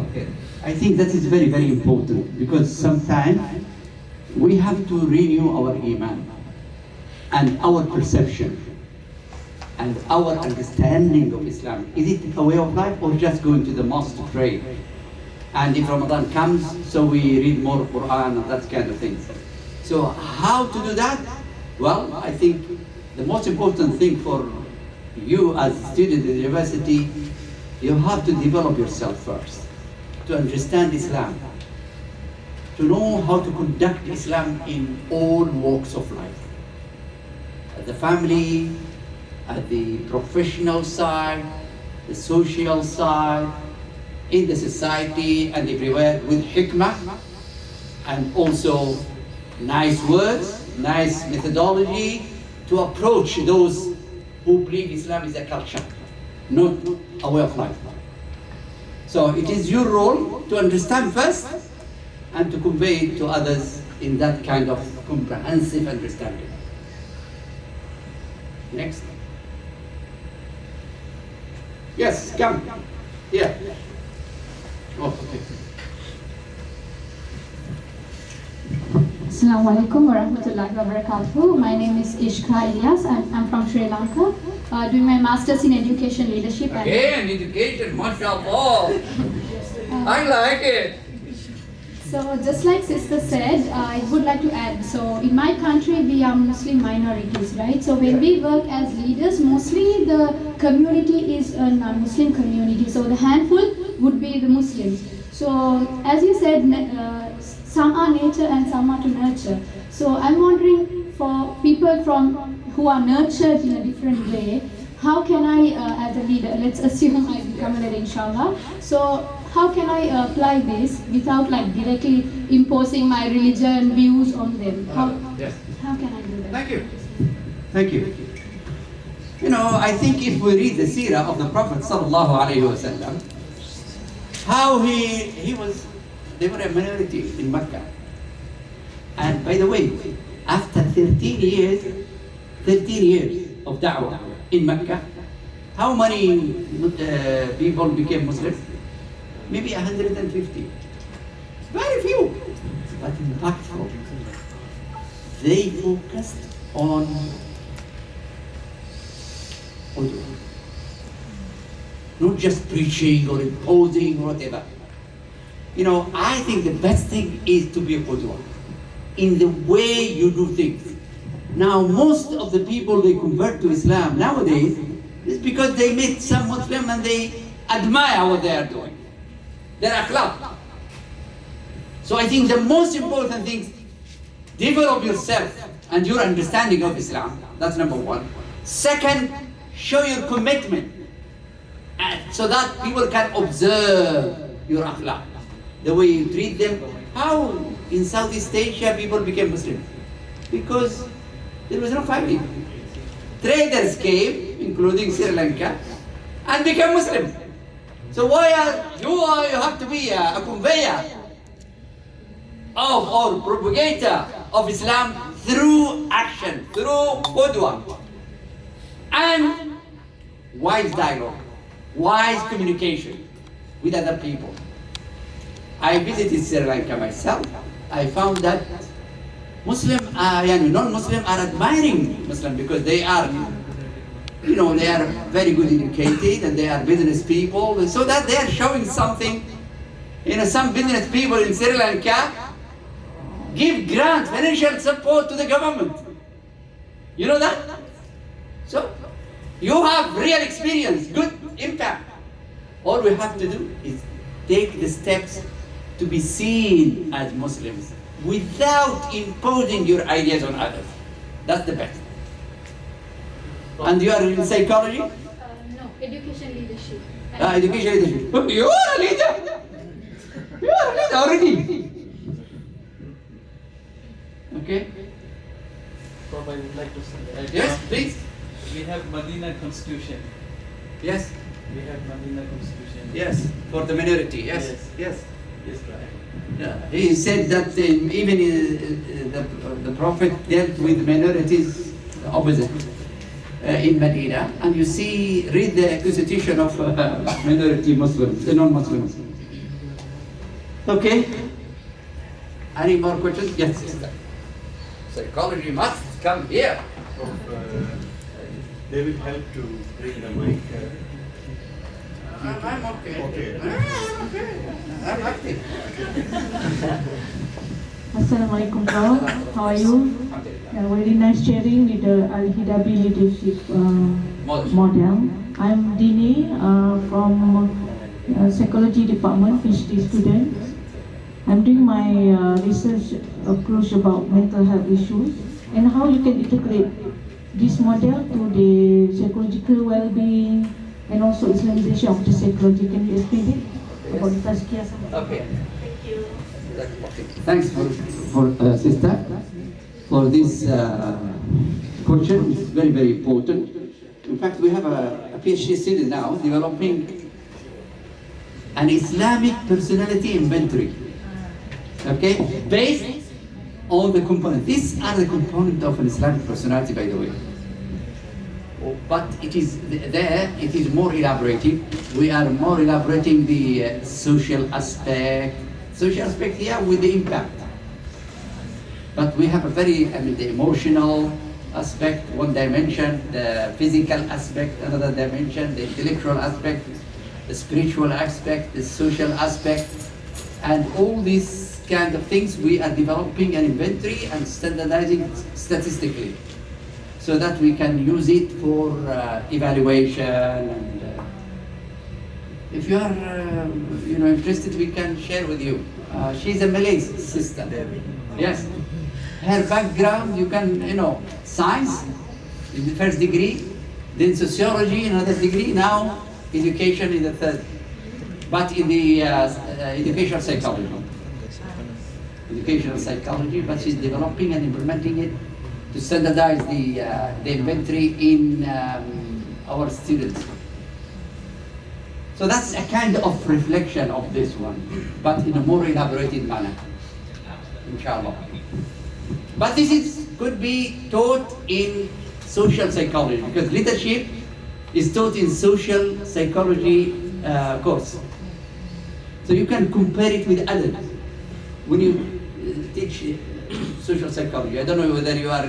Okay. I think that is very, very important, because sometimes we have to renew our iman and our perception and our understanding of Islam. Is it a way of life or just going to the mosque to pray? And if Ramadan comes, so we read more Quran and that kind of things. So how to do that? Well, I think the most important thing for you as a student at the university, you have to develop yourself first, to understand Islam, to know how to conduct Islam in all walks of life. At the family, at the professional side, the social side, in the society and everywhere, with hikmah, and also nice words, nice methodology to approach those who believe Islam is a culture, not a way of life. So it is your role to understand first and to convey it to others in that kind of comprehensive understanding. Next. Yes, come. Here. Oh, okay. Assalamu alaikum wa rahmatullahi wa barakatuh. My name is Ishka Ilyas. I'm from Sri Lanka, doing my master's in education leadership. Again, education, mashallah. I like it. So just like sister said, I would like to add, so in my country we are Muslim minorities, right? So when we work as leaders, mostly the community is a non-Muslim community. So the handful would be the Muslims. So as you said, some are nature and some are to nurture. So I'm wondering, for people who are nurtured in a different way, how can I, as a leader, let's assume I become a leader, inshallah. So how can I apply this without like directly imposing my religion views on them? How can I do that? Thank you. Thank you. You know, I think if we read the seerah of the Prophet sallallahu alaihi wasallam, how they were a minority in Mecca. And by the way, after 13 years of da'wah in Mecca, how many people became Muslims? Maybe 150. Very few, but impactful. They focused on qudwa, not just preaching or imposing or whatever. You know, I think the best thing is to be a qudwa in the way you do things. Now, most of the people they convert to Islam nowadays is because they meet some Muslim and they admire what they are doing, their akhlaq. So I think the most important thing, develop yourself and your understanding of Islam. That's number one. Second, show your commitment so that people can observe your akhlaq, the way you treat them. How in Southeast Asia people became Muslim? Because there was no fighting. Traders came, including Sri Lanka, and became Muslim. So why you have to be a conveyor of or propagator of Islam through action, through qudwa, and wise dialogue, wise communication with other people. I visited Sri Lanka myself. I found that non-Muslim are admiring Muslim because they are, they are very good educated and they are business people, and so that they are showing something. Some business people in Sri Lanka give grant, financial support to the government. You know that? So, you have real experience, good impact. All we have to do is take the steps to be seen as Muslims without imposing your ideas on others. That's the best. And you are in psychology? No, education leadership. Education leadership. You are a leader! You are a leader already! Okay? Prof, I would like to say. Yes, please. We have Medina Constitution. Yes. We have Medina Constitution. Yes, for the minority. Yes. Yes. Yeah, he said that even the Prophet dealt with minorities, the opposite, in Medina, and you see, read the constitution of minority Muslims, non-Muslims. Okay. Any more questions? Yes, sister. Psychology must come here. They will help to bring the mic. I'm okay. Okay. I'm okay. I'm active. Assalamualaikum, Prof. How are you? Very nice sharing with the Al-Hidabi leadership model. I'm Dini from psychology department, PhD student. I'm doing my research approach about mental health issues and how you can integrate this model to the psychological well-being and also Islamization of the psychology. Can you explain it about the tazkiyah? Okay. Thanks for sister for this question. It's very, very important. In fact, we have a PhD student now developing an Islamic personality inventory. Okay, based on the components. These are the components of an Islamic personality, by the way. But it is there. It is more elaborated. We are more elaborating the social aspect. Social aspect here with the impact. But we have a very, the emotional aspect, one dimension, the physical aspect, another dimension, the intellectual aspect, the spiritual aspect, the social aspect, and all these kind of things we are developing an inventory and standardizing statistically, so that we can use it for evaluation. And if you are interested, we can share with you. She's a Malay sister. Yes. Her background, you can, science in the first degree, then sociology, another degree, now education in the third. But in the educational psychology. Educational psychology, but she's developing and implementing it to standardize the inventory in our students. So that's a kind of reflection of this one, but in a more elaborated manner, inshallah. But this could be taught in social psychology, because leadership is taught in social psychology course. So you can compare it with others. When you teach social psychology, I don't know whether you are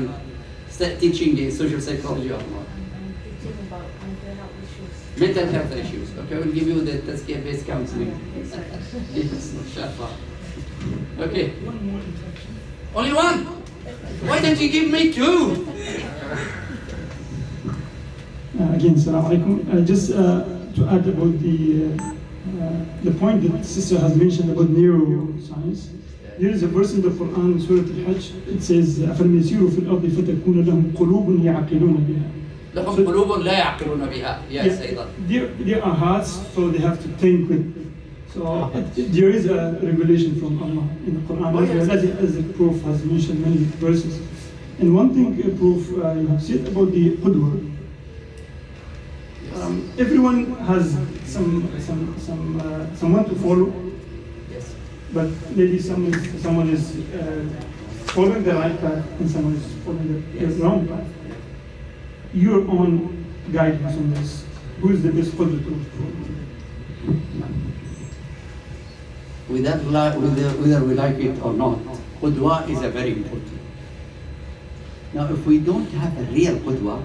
teaching the social psychology or not. I'm teaching about mental health issues. Mental health issues. Okay, we'll give you the tazkiyah-based counseling. Yes, inshallah. Okay. One more introduction. Only one? Why don't you give me two? Again, Assalamu alaikum. Just to add about the point that sister has mentioned about neuroscience. There is a verse in the Quran, Surah Al-Hajj. It says, أَفَلَمْ يَسِيرُوا فِي الْأَرْضِ فَتَكُونَ لَهُمْ قُلُوبٌ يَعْقِلُونَ بِهَا. لهم قلوب لا يعقلون بها. Yes, أيضا. There are hearts, so they have to think with. So there is a revelation from Allah in the Quran, as the Prof has mentioned many verses. And one thing, Prof, you have said about the Qudwa. Everyone has someone to follow. Yes. But maybe someone is following the right path and someone is following the wrong path. Your own guidance on this. Who is the best qudwa to follow? Whether we like it or not, qudwa is a very important. Now, if we don't have a real qudwa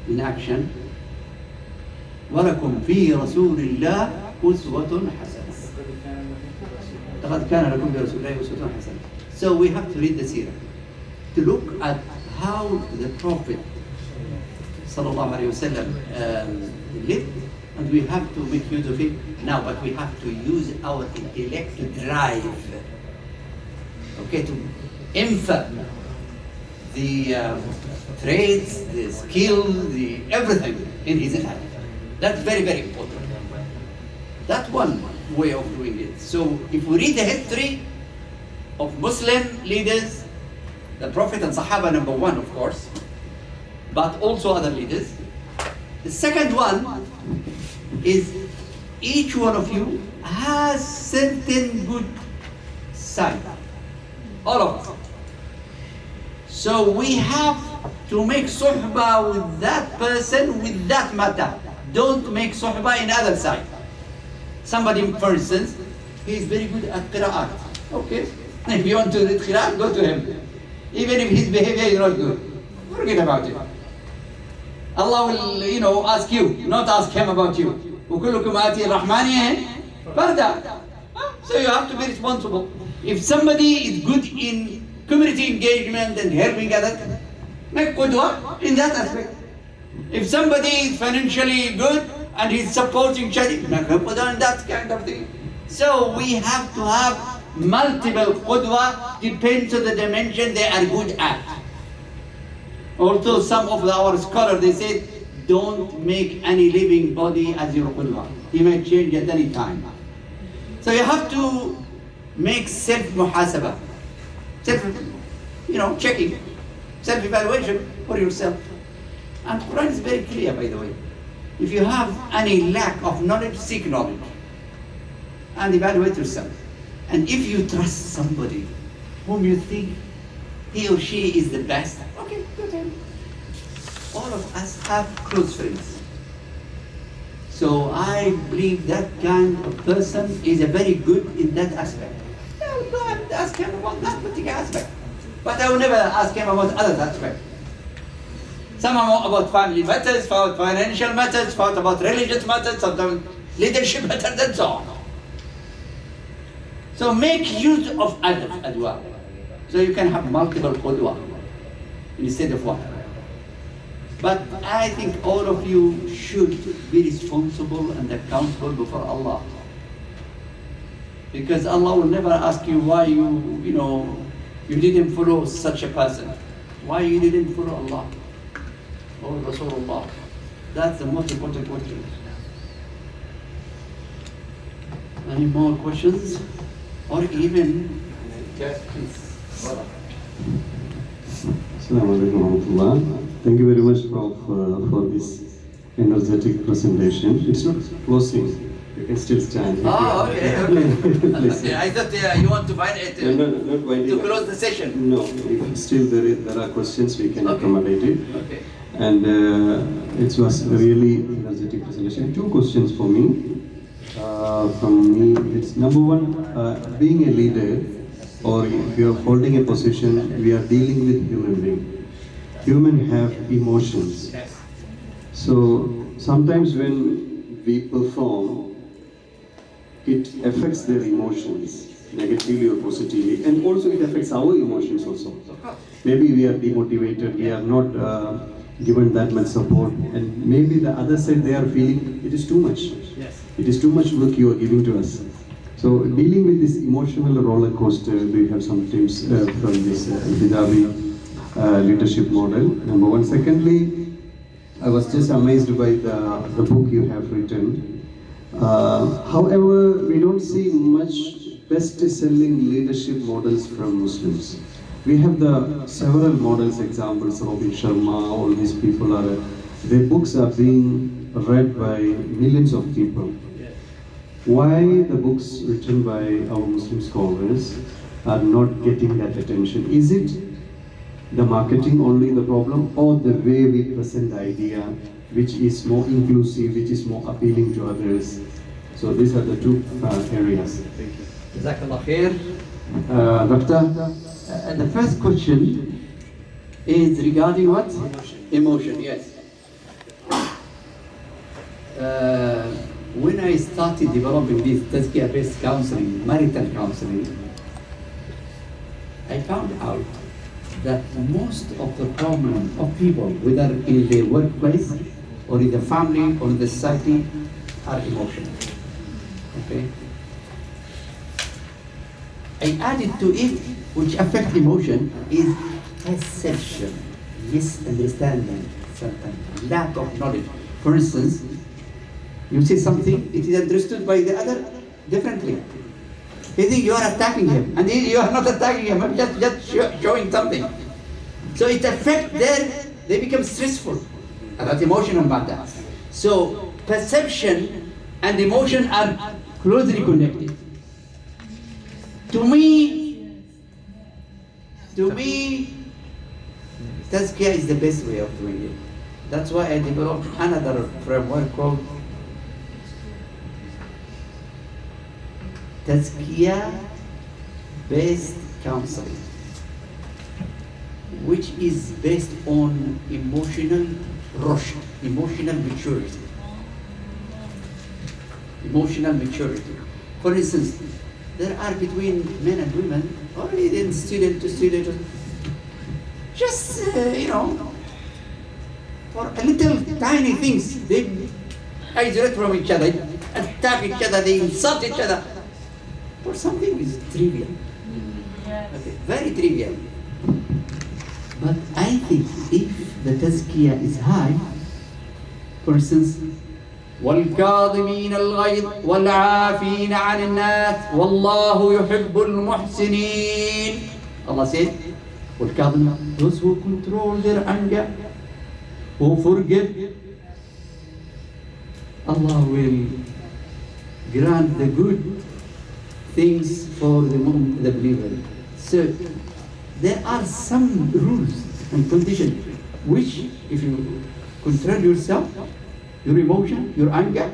in action, وَلَكُمْ فِي رَسُولِ اللَّهِ أُسْوَةٌ حَسَنَةٌ. لَقَدْ كَانَ لَكُمْ فِي رَسُولِ اللَّهِ أُسْوَةٌ حَسَنَةٌ. So we have to read the seerah, to look at how the Prophet sallallahu alaihi wasallam lived, and we have to make use of it now, but we have to use our intellect to drive, okay, to infer the traits, the skills, the everything in his life. That's very, very important. That's one way of doing it. So if we read the history of Muslim leaders, the Prophet and Sahaba number one, of course, but also other leaders. The second one is each one of you has certain good side. All of us. So we have to make suhbah with that person, with that matter. Don't make suhbah in other side. Somebody, for instance, he is very good at qira'at. Okay, if you want to read qira'at, go to him. Even if his behavior is not good, forget about it. Allah will, ask you, not ask him about you. وَكُلُّكُمْ آتِي الرَّحْمَانِ فَرْدًا. So you have to be responsible. If somebody is good in community engagement and helping others, make qudwa in that aspect. If somebody is financially good and he's supporting charity, make qudwa in that kind of thing. So we have to have multiple qudwa, depends on the dimension they are good at. Also, some of our scholars, they said, don't make any living body as your qudwa. He may change at any time. So you have to make self-muhasabah, checking, self-evaluation for yourself. And Quran is very clear, by the way. If you have any lack of knowledge, seek knowledge and evaluate yourself. And if you trust somebody whom you think he or she is the best, okay, go to him. All of us have close friends. So I believe that kind of person is a very good in that aspect. I will go and ask him about that particular aspect. But I will never ask him about other aspects. Some are about family matters, about financial matters, about religious matters, sometimes leadership matters, and so on. So make use of others as well. So you can have multiple qudwa instead of one. But I think all of you should be responsible and accountable before Allah. Because Allah will never ask you why you didn't follow such a person. Why you didn't follow Allah or Rasulullah. That's the most important question. Any more questions? Or even, yes, please. Assalamu alaikum warahmatullah. Thank you very much, Prof, for this energetic presentation. It's not closing. You can still stand. Oh, okay. Please. Okay, I thought you want to find it to close the session. No, if still there are questions, we can accommodate it. Okay. And it was a really energetic presentation. Two questions for me. From me, it's number one, being a leader, or if you are holding a position, we are dealing with human beings. Humans have emotions. So sometimes when we perform, it affects their emotions, negatively or positively, and also it affects our emotions also. Maybe we are demotivated, we are not given that much support, and maybe the other side they are feeling it is too much. It is too much work you are giving to us. So dealing with this emotional roller coaster, we have some tips from this Al-Hidabi leadership model, number one. Secondly, I was just amazed by the book you have written. However, we don't see much best-selling leadership models from Muslims. We have the several models, examples, Robin Sharma, all these people their books are being read by millions of people. Why the books written by our Muslim scholars are not getting that attention? Is it the marketing only the problem, or the way we present the idea, which is more inclusive, which is more appealing to others? So these are the two areas. Thank you. Jazakallah khair. Doctor, the first question is regarding what? Emotion, yes. When I started developing this tazkiyah-based counseling, marital counseling, I found out that most of the problem of people, whether in the workplace or in the family or in the society, are emotional. Okay? I added to it, which affect emotion, is perception, misunderstanding, sometimes lack of knowledge. For instance, you say something, it is understood by the other differently. They think you are attacking him, and you are not attacking him, I'm just showing something. So it affects they become stressful about emotional matter. So perception and emotion are closely connected. To me, To me, Tazkiyah is the best way of doing it. That's why I developed another framework called Tazkiyah-based counseling, which is based on emotional rushd, emotional maturity. Emotional maturity. For instance, there are between men and women, or even student to student, just, for a little tiny things, they isolate from each other, attack each other, they insult each other, for something is trivial. Okay, very trivial. But I think if the tazkiyah is high, for instance, وَالْكَاظِمِينَ الْغَيْظَ وَالْعَافِينَ عَنِ النَّاسِ وَاللَّهُ يُحِبُّ الْمُحْسِنِينَ. Allah said, وَالْكَاظِمِينَ, those who control their anger, who forgive, Allah will grant the good things for the believer. So there are some rules and conditions which, if you control yourself, your emotion, your anger,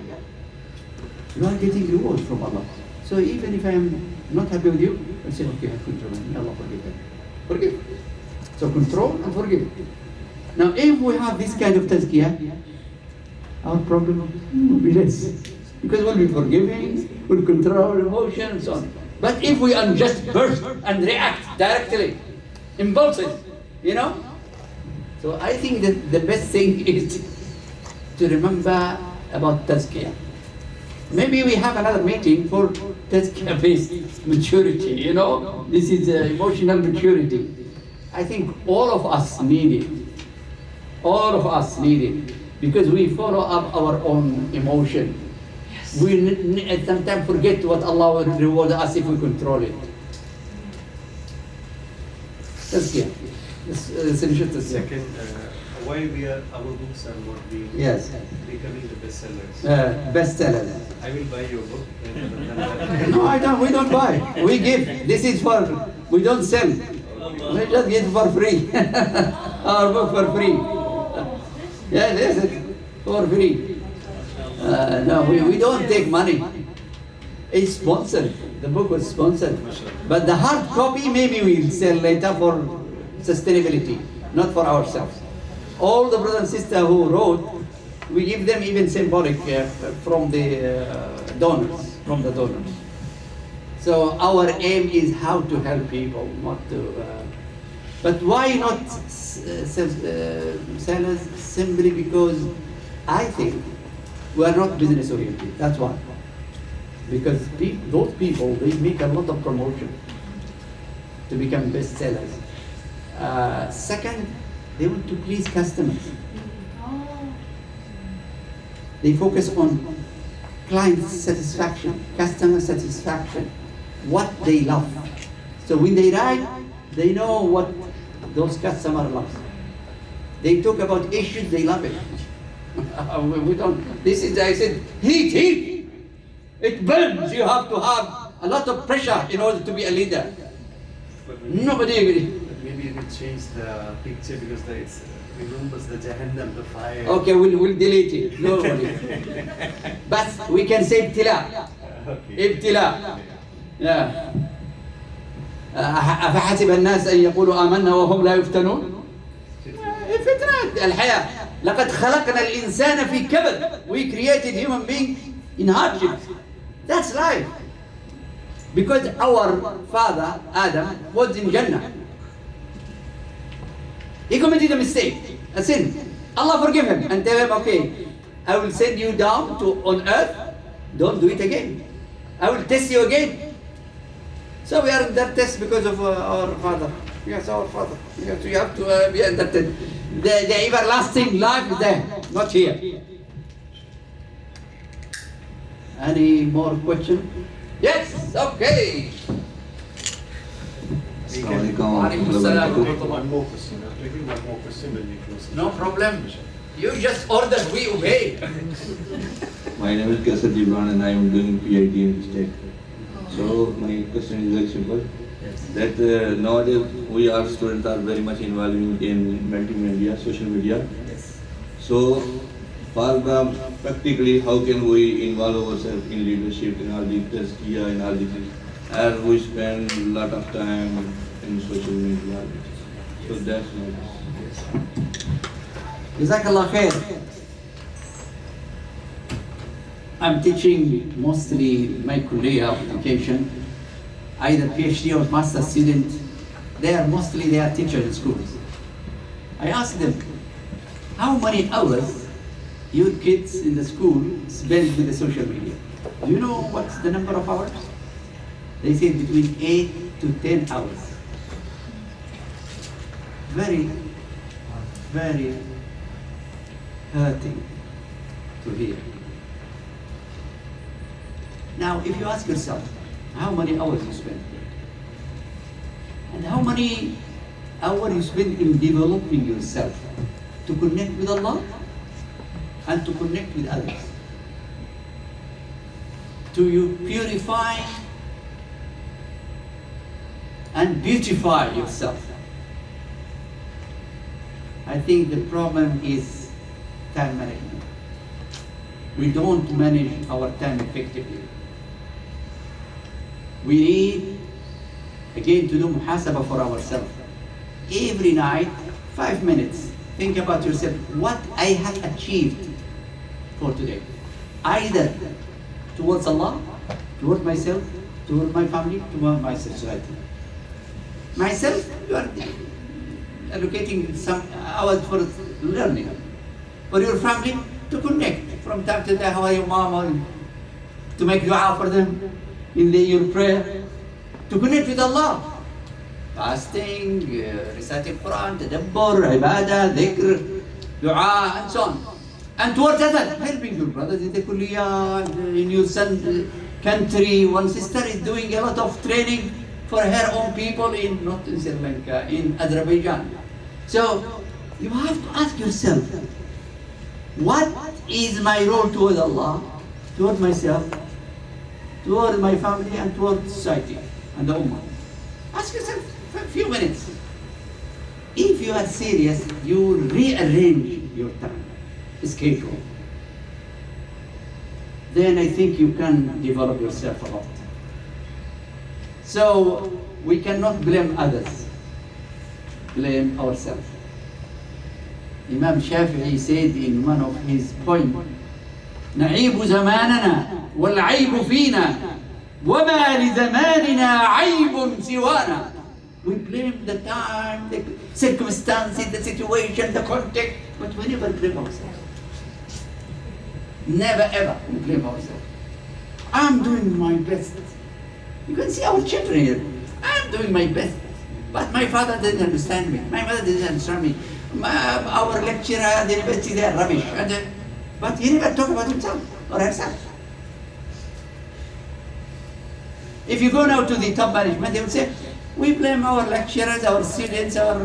you are getting reward from Allah. So even if I am not happy with you, I say, okay, I control me, Allah forgive me. Forgive. So control and forgive. Now if we have this kind of tazkiyah, our problem will be less. Because we'll be forgiving, we'll control our emotion and so on. But if we just burst and react directly, impulsive, so I think that the best thing is to remember about tazkiyah. Maybe we have another meeting for tazkiyah-based maturity, This is emotional maturity. I think all of us need it. All of us need it. Because we follow up our own emotion. Yes. We sometimes forget what Allah will reward us if we control it. Tazkiyah. Second, why our books are not being becoming the bestsellers? Bestsellers. I will buy your book. No, I don't. We don't buy. We give. This is for. We don't sell. We just give for free. Our book for free. Yes, for free. No, we don't take money. It's sponsored. The book was sponsored. But the hard copy maybe we'll sell later for sustainability, not for ourselves. All the brothers and sisters who wrote, we give them even symbolic from the donors, So our aim is how to help people, not to. But why not sellers? Simply because I think we are not business oriented. That's why. Because those people, they make a lot of promotion to become best sellers. Second, they want to please customers. They focus on client satisfaction, customer satisfaction, what they love. So when they write, they know what those customers love. They talk about issues, they love it. We don't. This is, I said, heat. It burns. You have to have a lot of pressure in order to be a leader. Nobody agrees. Maybe you can change the picture because it remembers the Jahannam, the fire. Okay, we'll delete it. No worry. But we can say ibtila. Ibtila. Yeah. أفحسب الناس أن يقولوا آمنا وهم لا يفتنون. فتنات الحياة. لقد خلقنا الإنسان في كبد. We created human being in hardship. That's life. Because our father Adam was in Jannah. He committed a mistake, a sin. Allah forgive him and tell him, okay, I will send you down on earth. Don't do it again. I will test you again. So we are in that test because of our father. Yes, our father. Yes, we have to be in that test. The everlasting life is there, not here. Any more question? Yes, okay. One more question. Maybe one more question when we close. No problem. You just order, we obey. My name is Kasar Jibran and I am doing PhD in State. So my question is very simple. That nowadays we our students are very much involved in multimedia, social media. So for the practically, how can we involve ourselves in leadership, in all the tazkiyah, in all the things, as we spend a lot of time in social media. So that's my Jazakallah khair. I'm teaching mostly my Kulliyah of education, either PhD or master student. They are teachers in schools. I ask them, how many hours your kids in the school spend with the social media? Do you know what's the number of hours? They say between 8 to 10 hours. Very, very hurting to hear. Now, if you ask yourself, how many hours you spend? And how many hours you spend in developing yourself to connect with Allah and to connect with others? To you purify and beautify yourself. I think the problem is time management. We don't manage our time effectively. We need, again, to do muhasabah for ourselves. Every night, 5 minutes, think about yourself, what I have achieved for today. Either towards Allah, towards myself, towards my family, towards my society. Myself, you are allocating some hours for learning. For your family, to connect from time to time, how are you, mom, to make dua for them in your prayer, to connect with Allah. Fasting, reciting Quran, tadabbur, ibadah, dhikr, dua, and so on. And towards others, helping your brothers in the kulliyah, in your son's country. One sister is doing a lot of training for her own people not in Sri Lanka, in Azerbaijan. So, you have to ask yourself, what is my role toward Allah, toward myself, toward my family, and toward society and the Ummah? Ask yourself for a few minutes. If you are serious, you will rearrange your time, schedule. Then I think you can develop yourself a lot. So we cannot blame others, blame ourselves. Imam Shafi'i said in one of his poems, نعيب زماننا والعيب فينا وما لزماننا عيب سوانا. We blame the time, the circumstances, the situation, the context, but we never blame ourselves. Never ever we blame ourselves. I'm doing my best. You can see our children here. I'm doing my best. But my father didn't understand me. My mother didn't understand me. Our lecturer at the university, they are rubbish. But he never talk about himself or herself. If you go now to the top management, they will say, we blame our lecturers, our students, our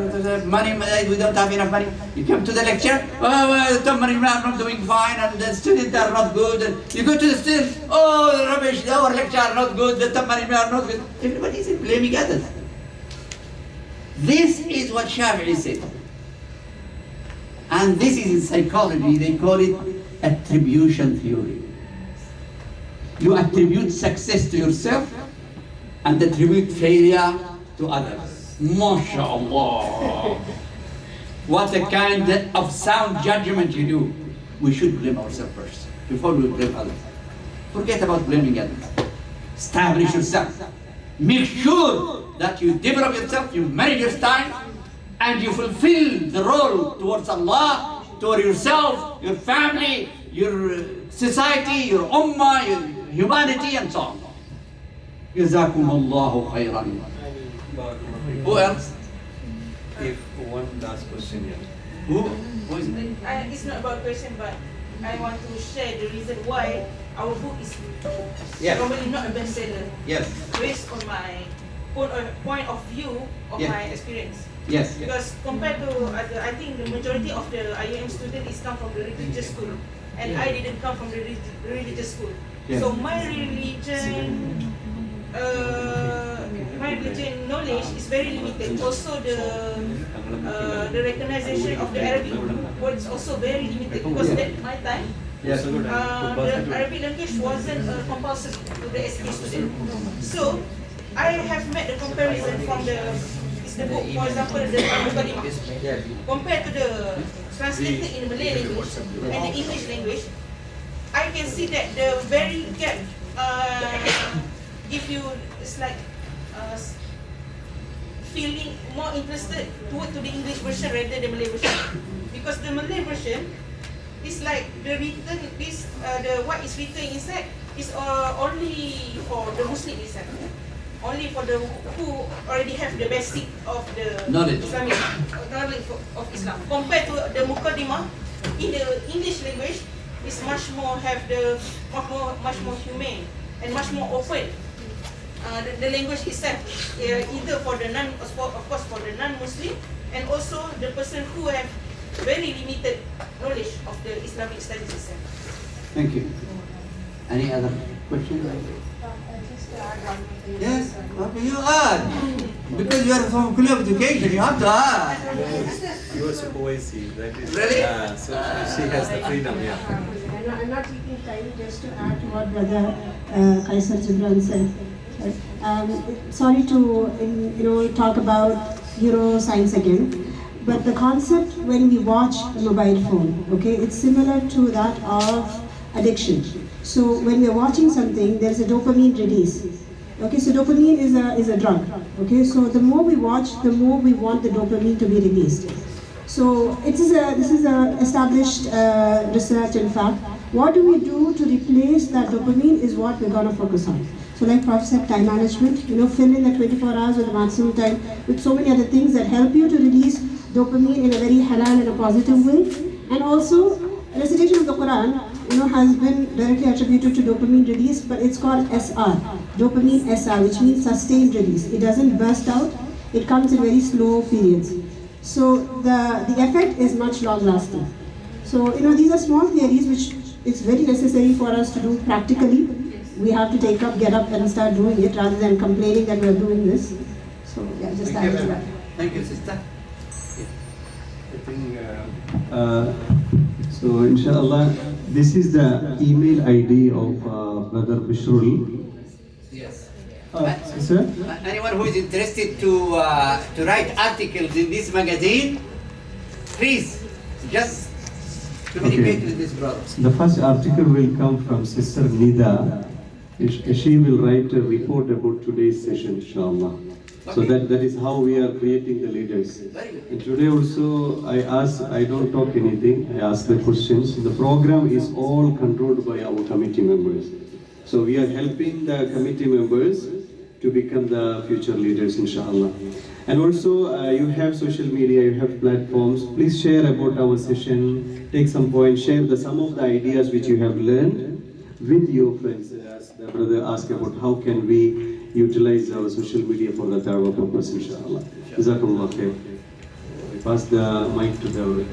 money, we don't have enough money. You come to the lecture, oh, the top management are not doing fine, and the students are not good. And you go to the students, oh, rubbish, our lecture are not good, the top management are not good. Everybody is blaming others. This is what Shafi'i said. And this is in psychology, they call it attribution theory. You attribute success to yourself and attribute failure to others. MashaAllah. What a kind of sound judgment you do. We should blame ourselves first before we blame others. Forget about blaming others. Establish yourself. Make sure that you develop yourself, you manage your time, and you fulfill the role towards Allah, toward yourself, your family, your society, your ummah, your humanity, and so on. Jazakumullahu khairan. Who else? If one last question here. Who is it? It's not about question, but I want to share the reason why our book is probably not a bestseller. Yes. Based on my point of view of my experience. Yes. Because compared to other, I think the majority of the IIUM students is come from the religious school, and I didn't come from the religious school. Yes. So my religion and knowledge is very limited. Also the recognition of the Arabic words also very limited because at my time, the Arabic language wasn't compulsory to the SK student. So I have made the comparison from the book, for example, the Muqaddimah, compared to the translated in the Malay language and the English language. I can see that the very gap, if you, it's like feeling more interested toward to the English version rather than the Malay version, because the Malay version is like the written, this what is written inside is only for the Muslim itself, only for the who already have the basic of the knowledge, Islamic knowledge of Islam. Compared to the Muqaddimah in the English language, is much more have the much more humane and much more open. The language itself, either for the of course for the non-Muslim, and also the person who have very limited knowledge of the Islamic studies itself. Thank you. Any other questions? Yes, okay, you add. Because you are from School of Education, you have to add. You are supervising, that is. Really? So she has the freedom, yeah. I'm not taking time just to add to what Brother Kaisar Gibran said. Sorry to talk about neuroscience again, but the concept when we watch a mobile phone, okay, it's similar to that of addiction. So when we're watching something, there's a dopamine release. Okay, so dopamine is a drug. Okay, so the more we watch, the more we want the dopamine to be released. So this is a established research. In fact, what do we do to replace that dopamine is what we're going to focus on. So like Prof said, time management, fill in the 24 hours or the maximum time with so many other things that help you to release dopamine in a very halal and a positive way. And also, recitation of the Quran, has been directly attributed to dopamine release, but it's called SR, dopamine SR, which means sustained release. It doesn't burst out, it comes in very slow periods. So the effect is much long lasting. So, these are small theories which it's very necessary for us to do practically. We have to get up and start doing it rather than complaining that we're doing this. So, yeah, just that. Thank you, sister. I think, so inshallah, this is the email ID of Brother Bishrul. Yes. Sir? Anyone who is interested to write articles in this magazine, please just communicate with this brother. The first article will come from Sister Nida. She will write a report about today's session, inshallah. So that is how we are creating the leaders. And today also I don't talk anything, I ask the questions. The program is all controlled by our committee members. So we are helping the committee members to become the future leaders, inshallah. And also you have social media, you have platforms. Please share about our session, take some points, share some of the ideas which you have learned with your friends. As the brother asked about how can we utilize our social media for the da'wah purpose, inshallah. Jazakumullah khair. We pass the mic to the